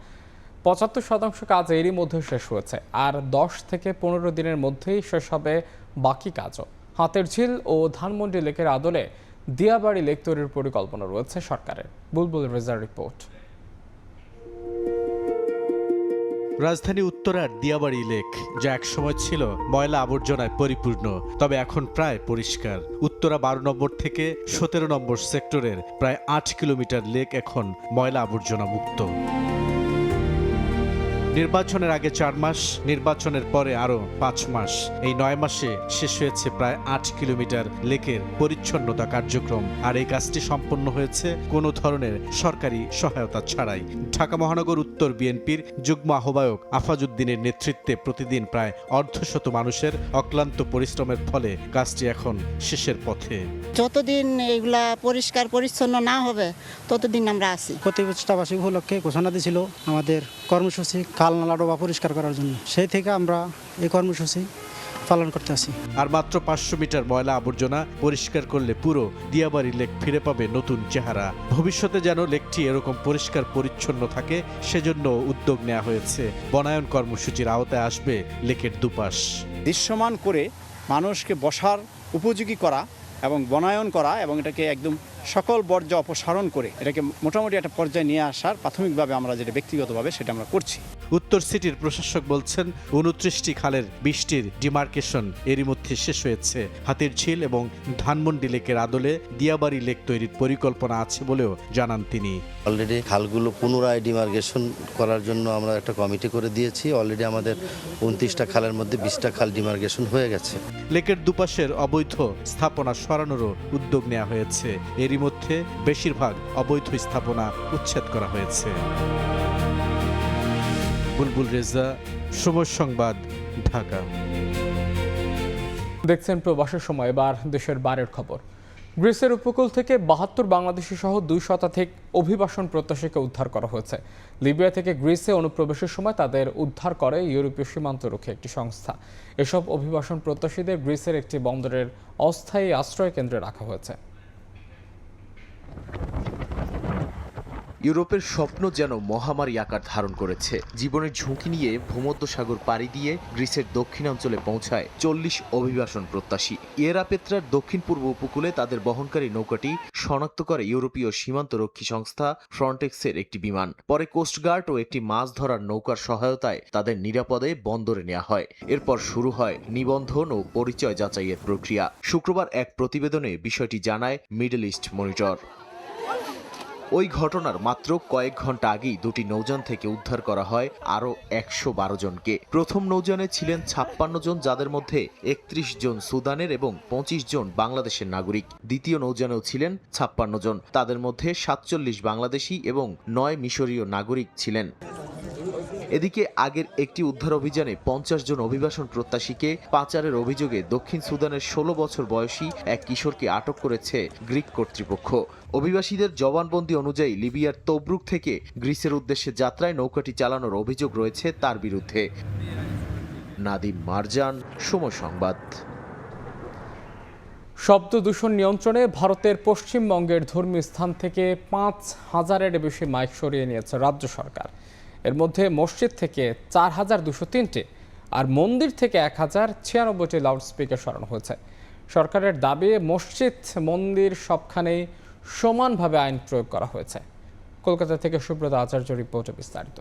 75% কাজ এরই মধ্যে শেষ হয়েছে, আর 10 থেকে 15 দিনের মধ্যেই শেষ হবে বাকি কাজও। হাতের ঝিল ও ধানমন্ডি লেকের আদলে দিয়াবাড়ি লেক তৈরির পরিকল্পনা রয়েছে সরকারের। বুলবুল রেজার রিপোর্ট। রাজধানী উত্তরার দিয়াবাড়ি লেক, যা একসময় ছিল ময়লা আবর্জনায় পরিপূর্ণ, তবে এখন প্রায় পরিষ্কার। উত্তরা 12 নম্বর থেকে 17 নম্বর সেক্টরের প্রায় 8 কিলোমিটার লেক এখন ময়লা আবর্জনা মুক্ত। নির্বাচনের আগে 4 মাস, নির্বাচনের পরে আরও 5 মাস, এই 9 মাসে শেষ হয়েছে প্রায় 8 কিলোমিটার লেকের পরিচ্ছন্নতা কার্যক্রম। আর এই কাজটি সম্পন্ন হয়েছে কোনো ধরনের সরকারি সহায়তা ছাড়াই। ঢাকা মহানগর উত্তর বিএনপির যুগ্ম আহ্বায়ক আফাজউদ্দিনের নেতৃত্বে প্রতিদিন প্রায় অর্ধশত মানুষের অক্লান্ত পরিশ্রমের ফলে কাজটি এখন শেষের পথে। যতদিন এগুলা পরিষ্কার পরিচ্ছন্ন না হবে ততদিন আমরা আছি। প্রতিষ্ঠাবাসী উপলক্ষে ঘোষণা দিয়েছিল আমাদের কর্মসূচি খাল নালা ডোবা পরিষ্কার করার জন্য, সেই থেকে আমরা এই কর্মসূচি পালন করতে আসি। আর মাত্র 500 মিটার ময়লা আবর্জনা পরিষ্কার করলে পুরো দিয়াবাড়ি লেক ফিরে পাবে নতুন চেহারা। ভবিষ্যতে যেন লেকটি এরকম পরিষ্কার পরিচ্ছন্ন থাকে, সেজন্য উদ্যোগ নেওয়া হয়েছে। বনায়ন কর্মসূচির আওতায় আসবে লেকের দুপাশ। দৃশ্যমান করে মানুষকে বসার উপযোগী করা এবং বনায়ন করা, এবং এটাকে একদম সকল বর্জ্য অপসারণ করে এটাকে মোটামুটি একটা পর্যায়ে নিয়ে আসার প্রাথমিকভাবে আমরা যেটা ব্যক্তিগতভাবে সেটা আমরা করছি। উত্তর সিটির প্রশাসক বলছেন 29টি খালের 20টির ডিমার্কেশন এরই মধ্যে শেষ হয়েছে। হাতির ঝিল এবং ধানমন্ডি লেকের আদলে দিয়াবাড়ি লেক তৈরির পরিকল্পনা আছে বলেও জানান তিনি। অলরেডি খালগুলো পুনরায় ডিমার্কেশন করার জন্য আমরা একটা কমিটি করে দিয়েছি। অলরেডি আমাদের 29টা খালের মধ্যে 20টা খাল ডিমার্কেশন হয়ে গেছে। লেকের দুপাশের অবৈধ স্থাপনা সরানোরও উদ্যোগ নেওয়া হয়েছে। এরই মধ্যে বেশিরভাগ অবৈধ স্থাপনা উচ্ছেদ করা হয়েছে। বুলবুল রেজা, সময় সংবাদ, ঢাকা। দেখছেন প্রবাসের সময়। এবার দেশের বাইরের খবর। গ্রিসের উপকূল থেকে 72 বাংলাদেশি সহ 2 শতাধিক অভিবাসন প্রত্যাশীকে উদ্ধার করা হয়েছে। লিবিয়া থেকে গ্রিসে অনুপ্রবেশের সময় তাদের উদ্ধার করে ইউরোপীয় সীমান্তরক্ষী একটি সংস্থা। এসব অভিবাসন প্রত্যাশীদের গ্রিসের একটি বন্দরের অস্থায়ী আশ্রয় কেন্দ্রে রাখা হয়েছে। ইউরোপের স্বপ্ন যেন মহামারী আকার ধারণ করেছে। জীবনের ঝুঁকি নিয়ে ভূমধ্যসাগর পাড়ি দিয়ে গ্রিসের দক্ষিণাঞ্চলে পৌঁছায় 40 অভিবাসন প্রত্যাশী। ইয়েরা পেত্রার দক্ষিণ পূর্ব উপকূলে তাদের বহনকারী নৌকাটি শনাক্ত করে ইউরোপীয় সীমান্তরক্ষী সংস্থা ফ্রন্টেক্সের একটি বিমান। পরে কোস্টগার্ড ও একটি মাছ ধরার নৌকার সহায়তায় তাদের নিরাপদে বন্দরে নেওয়া হয়। এরপর শুরু হয় নিবন্ধন ও পরিচয় যাচাইয়ের প্রক্রিয়া। শুক্রবার এক প্রতিবেদনে বিষয়টি জানায় মিডল ইস্ট মনিটর। ওই ঘটনার মাত্র কয়েক ঘন্টা আগেই দুটি নৌযান থেকে উদ্ধার করা হয় আরও 112 জনকে। প্রথম নৌযানে ছিলেন 56 জন, যাদের মধ্যে 31 জন সুদানের এবং 25 জন বাংলাদেশের নাগরিক। দ্বিতীয় নৌযানেও ছিলেন 56 জন, তাদের মধ্যে 47 বাংলাদেশি এবং 9 মিশরীয় নাগরিক ছিলেন। এদিকে আগের একটি উদ্ধার অভিযানে 50 জন অভিবাসন প্রত্যাশীকে পাচারের অভিযোগে দক্ষিণ সুদানের 16 বছর বয়সী এক কিশোরকে আটক করেছে গ্রিক কর্তৃপক্ষ। অভিবাসীদের জবানবন্দি অনুযায়ী লিবিয়ার তবরুক থেকে গ্রিসের উদ্দেশ্যে যাত্রায় নৌকাটি চালানোর অভিযোগ রয়েছে তার বিরুদ্ধে। নাদিম মারজান, সময় সংবাদ। শব্দ দূষণ নিয়ন্ত্রণে ভারতের পশ্চিমবঙ্গের ধর্মীয় স্থান থেকে 5,000-এর বেশি মাইক সরিয়ে নিয়েছে রাজ্য সরকার। এর মধ্যে মসজিদ থেকে 4,203টি আর মন্দির থেকে 1,096টি লাউডস্পিকার সরানো হয়েছে। সরকারের দাবি, মসজিদ মন্দির সবখানেই সমানভাবে আইন প্রয়োগ করা হয়েছে। কলকাতা থেকে সুব্রত আচার্য রিপোর্টে বিস্তারিত।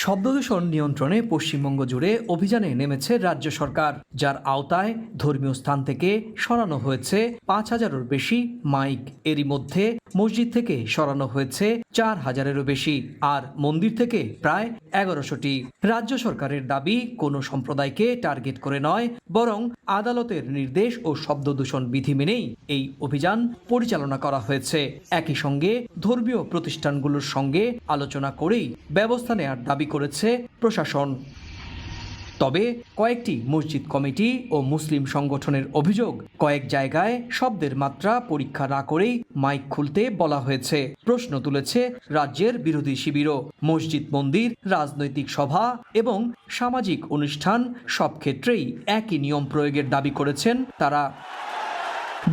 শব্দদূষণ নিয়ন্ত্রণে পশ্চিমবঙ্গ জুড়ে অভিযানে নেমেছে রাজ্য সরকার, যার আওতায় ধর্মীয় স্থান থেকে সরানো হয়েছে 5,000-এরও বেশি মাইক। এরই মধ্যে মসজিদ থেকে সরানো হয়েছে 4,000-এরও বেশি আর মন্দির থেকে প্রায় 1,100টি। রাজ্য সরকারের দাবি, কোনো সম্প্রদায়কে টার্গেট করে নয়, বরং আদালতের নির্দেশ ও শব্দদূষণ বিধি মেনেই এই অভিযান পরিচালনা করা হয়েছে। একই সঙ্গে ধর্মীয় প্রতিষ্ঠানগুলোর সঙ্গে আলোচনা করেই ব্যবস্থা নেওয়ার দাবি করেছে প্রশাসন। তবে কয়েকটি মসজিদ কমিটি ও মুসলিম সংগঠনের অভিযোগ, কয়েক জায়গায় শব্দের মাত্রা পরীক্ষা না করেই মাইক খুলতে বলা হয়েছে। প্রশ্ন তুলেছে রাজ্যের বিরোধী শিবিরও। মসজিদ, মন্দির, রাজনৈতিক সভা এবং সামাজিক অনুষ্ঠান সব ক্ষেত্রেই একই নিয়ম প্রয়োগের দাবি করেছেন তারা।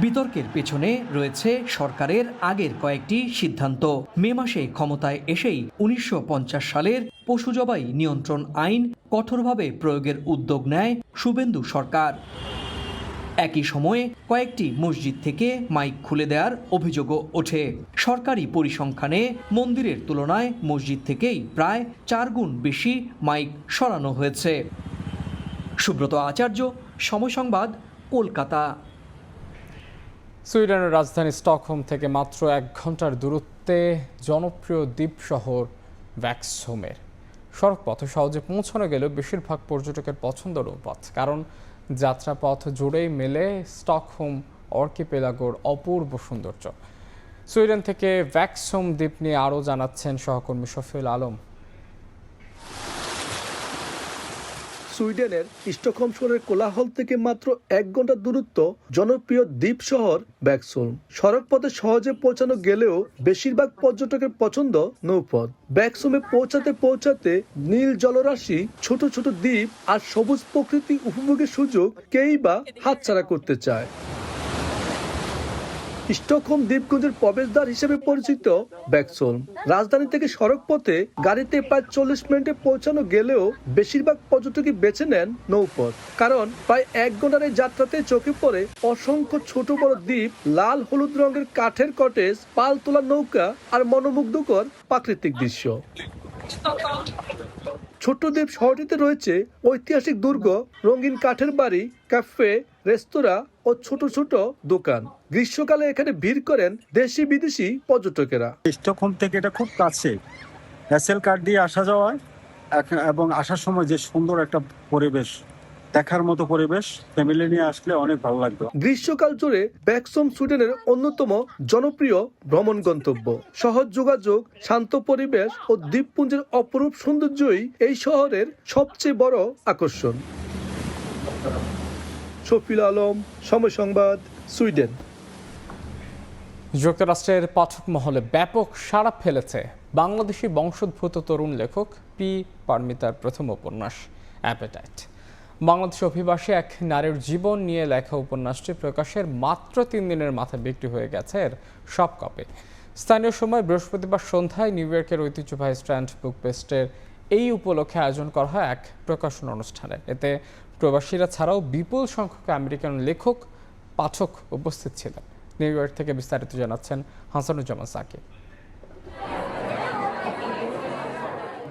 বিতর্কের পেছনে রয়েছে সরকারের আগের কয়েকটি সিদ্ধান্ত। মে মাসে ক্ষমতায় এসেই 1950 সালের পশু জবাই নিয়ন্ত্রণ আইন কঠোরভাবে প্রয়োগের উদ্যোগ নেয় শুভেন্দু সরকার। একই সময়ে কয়েকটি মসজিদ থেকে মাইক খুলে দেওয়ার অভিযোগও ওঠে। সরকারি পরিসংখ্যানে মন্দিরের তুলনায় মসজিদ থেকেই প্রায় 4 গুণ বেশি মাইক সরানো হয়েছে। সুব্রত আচার্য, সময় সংবাদ, কলকাতা। সুইডেনের রাজধানী স্টকহোম থেকে মাত্র 1 ঘন্টার দূরত্বে জনপ্রিয় দ্বীপ শহর ভ্যাক্সহোমের সড়কপথে সহজে পৌঁছানো গেলেও বেশিরভাগ পর্যটকের পছন্দের পথ, কারণ যাত্রাপথ জুড়েই মেলে স্টকহোম আর্কিপেলাগোর অপূর্ব সৌন্দর্য। সুইডেন থেকে ভ্যাক্সহোম দ্বীপ নিয়ে আরও জানাচ্ছেন সহকর্মী শফিউল আলম। সুইডেনের স্টকহোম শহরের কোলাহল থেকে মাত্র 1 ঘন্টা দূরত্ব জনপ্রিয় দ্বীপ শহর ভ্যাক্সহোম। সড়কপথে সহজে পৌঁছানো গেলেও বেশিরভাগ পর্যটকের পছন্দ নৌপথ। ভ্যাক্সহোমে পৌঁছাতে নীল জলরাশি, ছোট ছোট দ্বীপ আর সবুজ প্রকৃতি উপভোগের সুযোগ কেই বা হাতছাড়া করতে চায়। স্টকহোম দ্বীপপুঞ্জের প্রবেশদ্বার হিসেবে পরিচিত ভ্যাক্সহোম। রাজধানী থেকে সড়কপথে গাড়িতে প্রায় 40 মিনিটে পৌঁছানো গেলেও বেশিরভাগ পর্যটকই বেছে নেন নৌপথ, কারণ প্রায় 1 ঘন্টার এই যাত্রাতে চোখে পড়ে অসংখ্য ছোট বড় দ্বীপ, লাল হলুদ রঙের কাঠের কটেজ, পাল তোলা নৌকা আর মনোমুগ্ধকর প্রাকৃতিক দৃশ্য। ছোট্ট দ্বীপ শহরটিতে রয়েছে ঐতিহাসিক দুর্গ, রঙিন কাঠের বাড়ি, ক্যাফে, রেস্তোরাঁ ও ছোট ছোট দোকান। গ্রীষ্মকালে এখানে ভিড় করেন দেশি বিদেশি পর্যটকেরা। স্টকহোম থেকে এটা খুব কাছে, এসএল কার্ড দিয়ে আসা যাওয়া এবং আসার সময় যে সুন্দর একটা পরিবেশ, দেখার মতো পরিবেশ, ফ্যামিলি নিয়ে আসলে অনেক ভালো লাগবে। গ্রীষ্মকাল জুড়ে ভ্যাক্সহোম সুইডেনের অন্যতম জনপ্রিয় ভ্রমণ গন্তব্য। সহজ যোগাযোগ, শান্ত পরিবেশ ও দ্বীপপুঞ্জের অপরূপ সৌন্দর্যই এই শহরের সবচেয়ে বড় আকর্ষণ। শফিউল আলম, সময় সংবাদ, সুইডেন। যুক্তরাষ্ট্রের পাঠক মহলে ব্যাপক সাড়া ফেলেছে বাংলাদেশি বংশোদ্ভূত তরুণ লেখক পি পারমিতার প্রথম উপন্যাস অ্যাপেটাইট। বাংলাদেশ অভিবাসী এক নারীর জীবন নিয়ে লেখা উপন্যাসটি প্রকাশের মাত্র 3 দিনের মাথায় বিক্রি হয়ে গেছে এর সব কপি। স্থানীয় সময় বৃহস্পতিবার সন্ধ্যায় নিউ ইয়র্কের ঐতিহ্যবাহী স্ট্র্যান্ড বুক ফেস্টের এই উপলক্ষে আয়োজন করা হয় এক প্রকাশনা অনুষ্ঠানে। এতে প্রবাসীরা ছাড়াও বিপুল সংখ্যক আমেরিকান লেখক, পাঠক উপস্থিত ছিলেন। নিউ ইয়র্ক থেকে বিস্তারিত জানাচ্ছেন হাসানুজ্জামান সাকিব।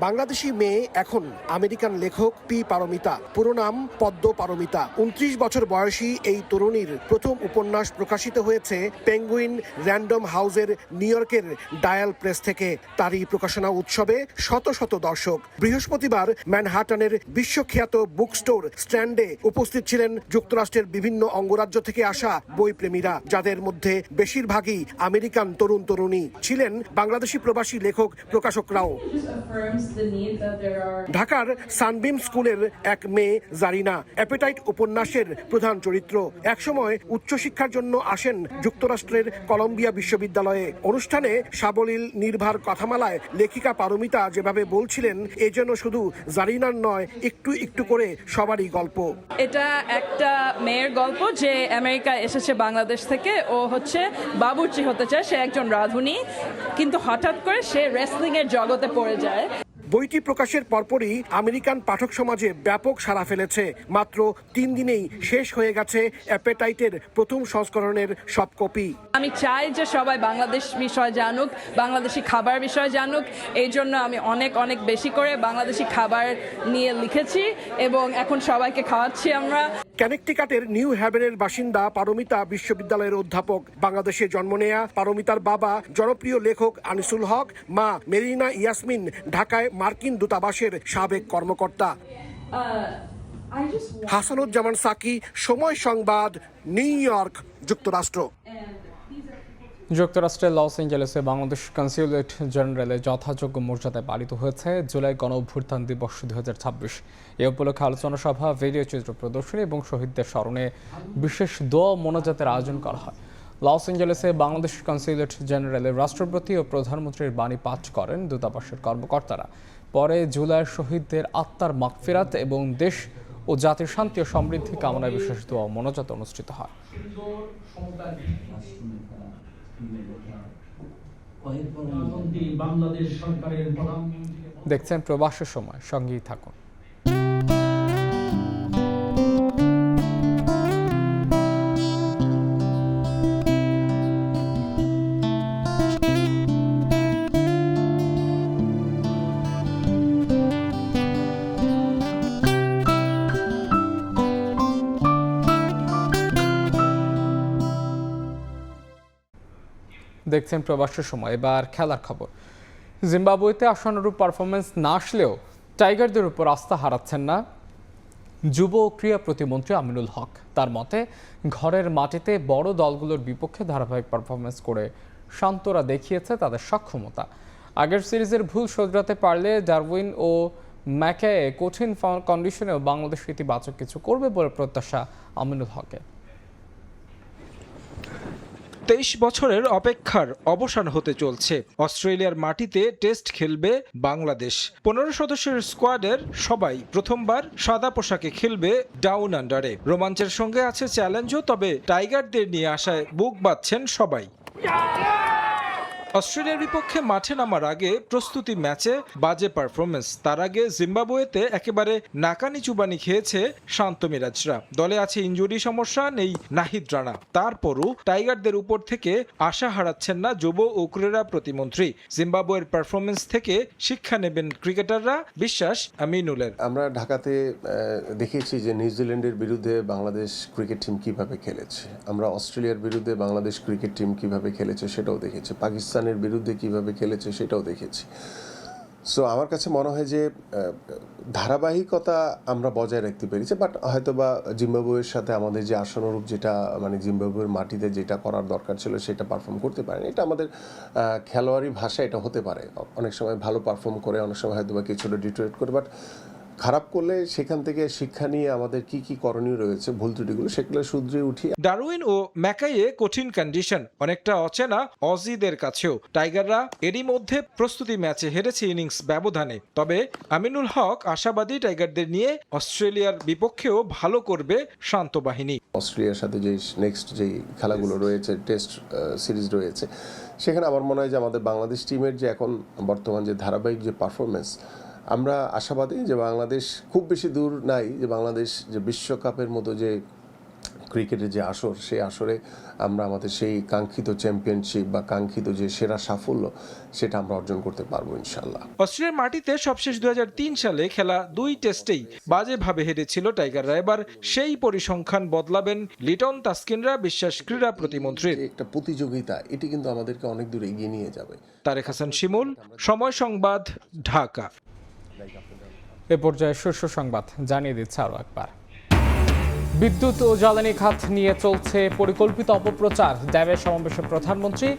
বাংলাদেশি মেয়ে এখন আমেরিকান লেখক পি পারমিতা, পুরো নাম পদ্ম পারমিতা। 29 বছর বয়সী এই তরুণীর প্রথম উপন্যাস প্রকাশিত হয়েছে পেঙ্গুইন র্যান্ডম হাউসের নিউ ইয়র্কের ডায়াল প্রেস থেকে। তারই প্রকাশনা উৎসবে শত শত দর্শক। বৃহস্পতিবার ম্যানহাটানের বিশ্বখ্যাত বুক স্টোর স্ট্যান্ডে উপস্থিত ছিলেন যুক্তরাষ্ট্রের বিভিন্ন অঙ্গরাজ্য থেকে আসা বইপ্রেমীরা, যাদের মধ্যে বেশিরভাগই আমেরিকান তরুণ তরুণী। ছিলেন বাংলাদেশি প্রবাসী লেখক প্রকাশকরাও। ঢাকার সানবিম স্কুলের এক মেয়ে জারিনা অ্যাপেটাইট উপন্যাসের প্রধান চরিত্র। একসময় উচ্চশিক্ষার জন্য আসেন যুক্তরাষ্ট্রের কলম্বিয়া বিশ্ববিদ্যালয়ে। অনুষ্ঠানে সাবলীল নির্ভর কথামালায় লেখিকা পারমিতা যেভাবে বলছিলেন, এ যেন শুধু জারিনার নয়, একটু একটু করে সবারই গল্প। এটা একটা মেয়ের গল্প যে আমেরিকা এসেছে বাংলাদেশ থেকে। ও হচ্ছে বাবুর্চি হতে চায়, সে একজন রাঁধুনি, কিন্তু হঠাৎ করে সে রেসলিং এর জগতে পড়ে যায়। বইটি প্রকাশের পরপরই আমেরিকান পাঠক সমাজে ব্যাপক সাড়া ফেলেছে। মাত্র 3 দিনেই শেষ হয়ে গেছে অ্যাপেটাইটের প্রথম সংস্করণের সব কপি। আমি চাই যে সবাই বাংলাদেশ বিষয় জানুক, বাংলাদেশি খাবার বিষয় জানুক। এই জন্য আমি অনেক অনেক বেশি করে বাংলাদেশি খাবার নিয়ে লিখেছি এবং এখন সবাইকে খাওয়াচ্ছি আমরা। কানেকটিকাটের নিউ হ্যাভেনের বাসিন্দা পারমিতা বিশ্ববিদ্যালয়ের অধ্যাপক। বাংলাদেশে জন্ম নেয়া পারমিতার বাবা জনপ্রিয় লেখক আনিসুল হক, মা মেরিনা ইয়াসমিন ঢাকায় মার্কিন দূতাবাসের সাবেক কর্মকর্তা। হাসানুজ্জামান সাকি, সময় সংবাদ, নিউ ইয়র্ক, যুক্তরাষ্ট্র। যুক্তরাষ্ট্রের লস অ্যাঞ্জেলেসে বাংলাদেশ কনসুলেট জেনারেলে যথাযোগ্য মর্যাদায় পালিত হয়েছে জুলাই গণ অভ্যুত্থান দিবস 2026। এ উপলক্ষে আলোচনা সভা, ভিডিও চিত্র প্রদর্শনী এবং শহীদদের স্মরণে বিশেষ দোয়া মোনাজাতের আয়োজন করা হয়। লস অ্যাঞ্জেলেসে বাংলাদেশ কনসুলেট জেনারেলে রাষ্ট্রপতি ও প্রধানমন্ত্রীর বাণী পাঠ করেন দূতাবাসের কর্মকর্তারা। পরে জুলাইয়ের শহীদদের আত্মার মাগফিরাত এবং দেশ ও জাতির শান্তি ও সমৃদ্ধি কামনায় বিশেষ দোয়া মোনাজাত অনুষ্ঠিত হয়। দেখছেন প্রবাসের সময়, সঙ্গেই থাকুন। দেখছেন প্রবাসের সময়। এবার খেলার খবর। জিম্বাবুয়েতে আশানুরূপ পারফরমেন্স না আসলেও টাইগারদের উপর আস্থা হারাচ্ছেন না যুব ও ক্রীড়া প্রতিমন্ত্রী আমিনুল হক। তার মতে, ঘরের মাটিতে বড় দলগুলোর বিপক্ষে ধারাবাহিক পারফরমেন্স করে শান্তরা দেখিয়েছে তাদের সক্ষমতা। আগের সিরিজের ভুল শোধরাতে পারলে ডারউইন ও ম্যাকায়ে কঠিন কন্ডিশনেও বাংলাদেশ ইতিবাচক কিছু করবে বলে প্রত্যাশা আমিনুল হকের। 23 বছরের অপেক্ষার অবসান হতে চলছে। অস্ট্রেলিয়ার মাটিতে টেস্ট খেলবে বাংলাদেশ। 15 সদস্যের স্কোয়াডের সবাই প্রথমবার সাদা পোশাকে খেলবে ডাউন আন্ডারে। রোমাঞ্চের সঙ্গে আছে চ্যালেঞ্জও, তবে টাইগারদের নিয়ে আসায় বুক বাঁধছেন সবাই। অস্ট্রেলিয়ার বিপক্ষে মাঠে নামার আগে প্রস্তুতি ম্যাচে বাজে পারফরমেন্স। তার আগে জিম্বাবুয়েতে একেবারে নাকানি চুবানি খেয়েছে শান্ত মিরাজরা। দলে আছে ইনজুরি সমস্যা, নেই নাহিদ রানা। তারপরও টাইগারদের উপর থেকে আশা হারাচ্ছেন না যুব ও ক্রীড়া প্রতিমন্ত্রী। জিম্বাবুয়ের পারফরমেন্স থেকে শিক্ষা নেবেন ক্রিকেটাররা, বিশ্বাস আমিনুলের। আমরা ঢাকাতে দেখেছি যে নিউজিল্যান্ডের বিরুদ্ধে বাংলাদেশ ক্রিকেট টিম কিভাবে খেলেছে, আমরা অস্ট্রেলিয়ার বিরুদ্ধে বাংলাদেশ ক্রিকেট টিম কিভাবে খেলেছে সেটাও দেখেছি, পাকিস্তানের বিরুদ্ধে কিভাবে খেলেছে সেটাও দেখেছি। সো আমার কাছে মনে হয় যে ধারাবাহিকতা আমরা বজায় রাখতে পেরেছি, বাট হয়তোবা জিম্বাবুয়ের সাথে আমাদের যে আশানুরূপ যেটা মানে জিম্বাবুয়ের মাটিতে যেটা করার দরকার ছিল সেটা পারফর্ম করতে পারেনি। এটা আমাদের খেলোয়াড়ি ভাষা, এটা হতে পারে। অনেক সময় ভালো পারফর্ম করে, অনেক সময় হয়তোবা কিছুটা ডিটোরেট করে, বাট খারাপ করলে সেখান থেকে শিক্ষা নিয়ে আমাদের কি কি করণীয় রয়েছে, ভুল ত্রুটিগুলো সেগুলো শুধরে উঠি। ডারউইন ও ম্যাকাইয়ে কঠিন কন্ডিশন, অনেকটা অচেনা অজিদের কাছেও। টাইগাররা এরই মধ্যে প্রস্তুতি ম্যাচে হেরেছে ইনিংস ব্যবধানে। তবে আমিনুল হক আশাবাদী টাইগারদের নিয়ে অস্ট্রেলিয়ার বিপক্ষেও ভালো করবে শান্ত বাহিনী। অস্ট্রেলিয়ার সাথে যে নেক্সট যেই খেলাগুলো রয়েছে, টেস্ট সিরিজ রয়েছে, সেখানে আমার মনে হয় যে আমাদের বাংলাদেশ টিমের যে এখন বর্তমান যে ধারাবাহিক যে পারফরমেন্স, আমরা আশাবাদী যে বাংলাদেশ খুব বেশি দূর নাই, যে বাংলাদেশ যে বিশ্বকাপের মতো যে ক্রিকেটের যে আসর, সেই আসরে আমরা আমাদের সেই কাঙ্ক্ষিত চ্যাম্পিয়নশিপ বা কাঙ্ক্ষিত যে সেরা সাফল্য সেটা আমরা অর্জন করতে পারবো ইনশাল্লাহ। অস্ট্রেলিয়ার মাটিতে সবশেষ 2003 সালে খেলা 2 টেস্টেই বাজেভাবে হেরেছিল টাইগাররা। এবার সেই পরিসংখ্যান বদলাবেন লিটন তাসকিনরা, বিশ্বাস ক্রীড়া প্রতিমন্ত্রী। একটা প্রতিযোগিতা, এটি কিন্তু আমাদেরকে অনেক দূর এগিয়ে নিয়ে যাবে। তারেক হাসান শিমুল, সময় সংবাদ, ঢাকা। এ পর্যায়ে শীর্ষ সংবাদ জানিয়ে দিচ্ছে আরও একবার। বিদ্যুৎ ও জ্বালানি খাত নিয়ে চলছে পরিকল্পিত অপপ্রচার। জ্যাবের সমাবেশে প্রধানমন্ত্রী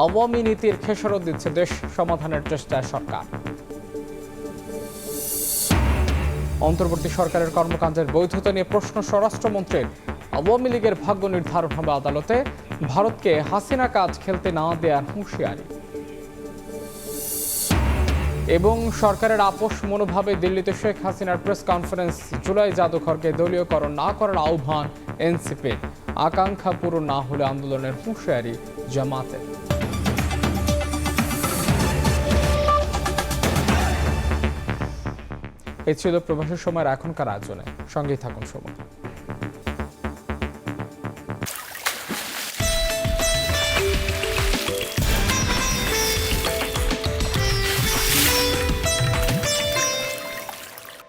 আওয়ামী নীতির খেসারত দিচ্ছে দেশ সমাধানের চেষ্টায় সরকার। অন্তর্বর্তী সরকারের কর্মকাণ্ডের বৈধতা নিয়ে প্রশ্ন স্বরাষ্ট্রমন্ত্রীর। আওয়ামী লীগের ভাগ্য নির্ধারণ হবে আদালতে। ভারতকে হাসিনা কাজ খেলতে না দেওয়ার হুঁশিয়ারি। এবং সরকারের আপোষ মনোভাবে দিল্লিতে শেখ হাসিনার প্রেস কনফারেন্স। জুলাই জাদুঘরকে দলীয়করণ না করার আহ্বান এনসিপির। আকাঙ্ক্ষা পূরণ না হলে আন্দোলনের হুঁশিয়ারি জামাতের। এই ছিল প্রবাসের সময়ের এখনকার আয়োজনে। সঙ্গেই থাকুন সময়।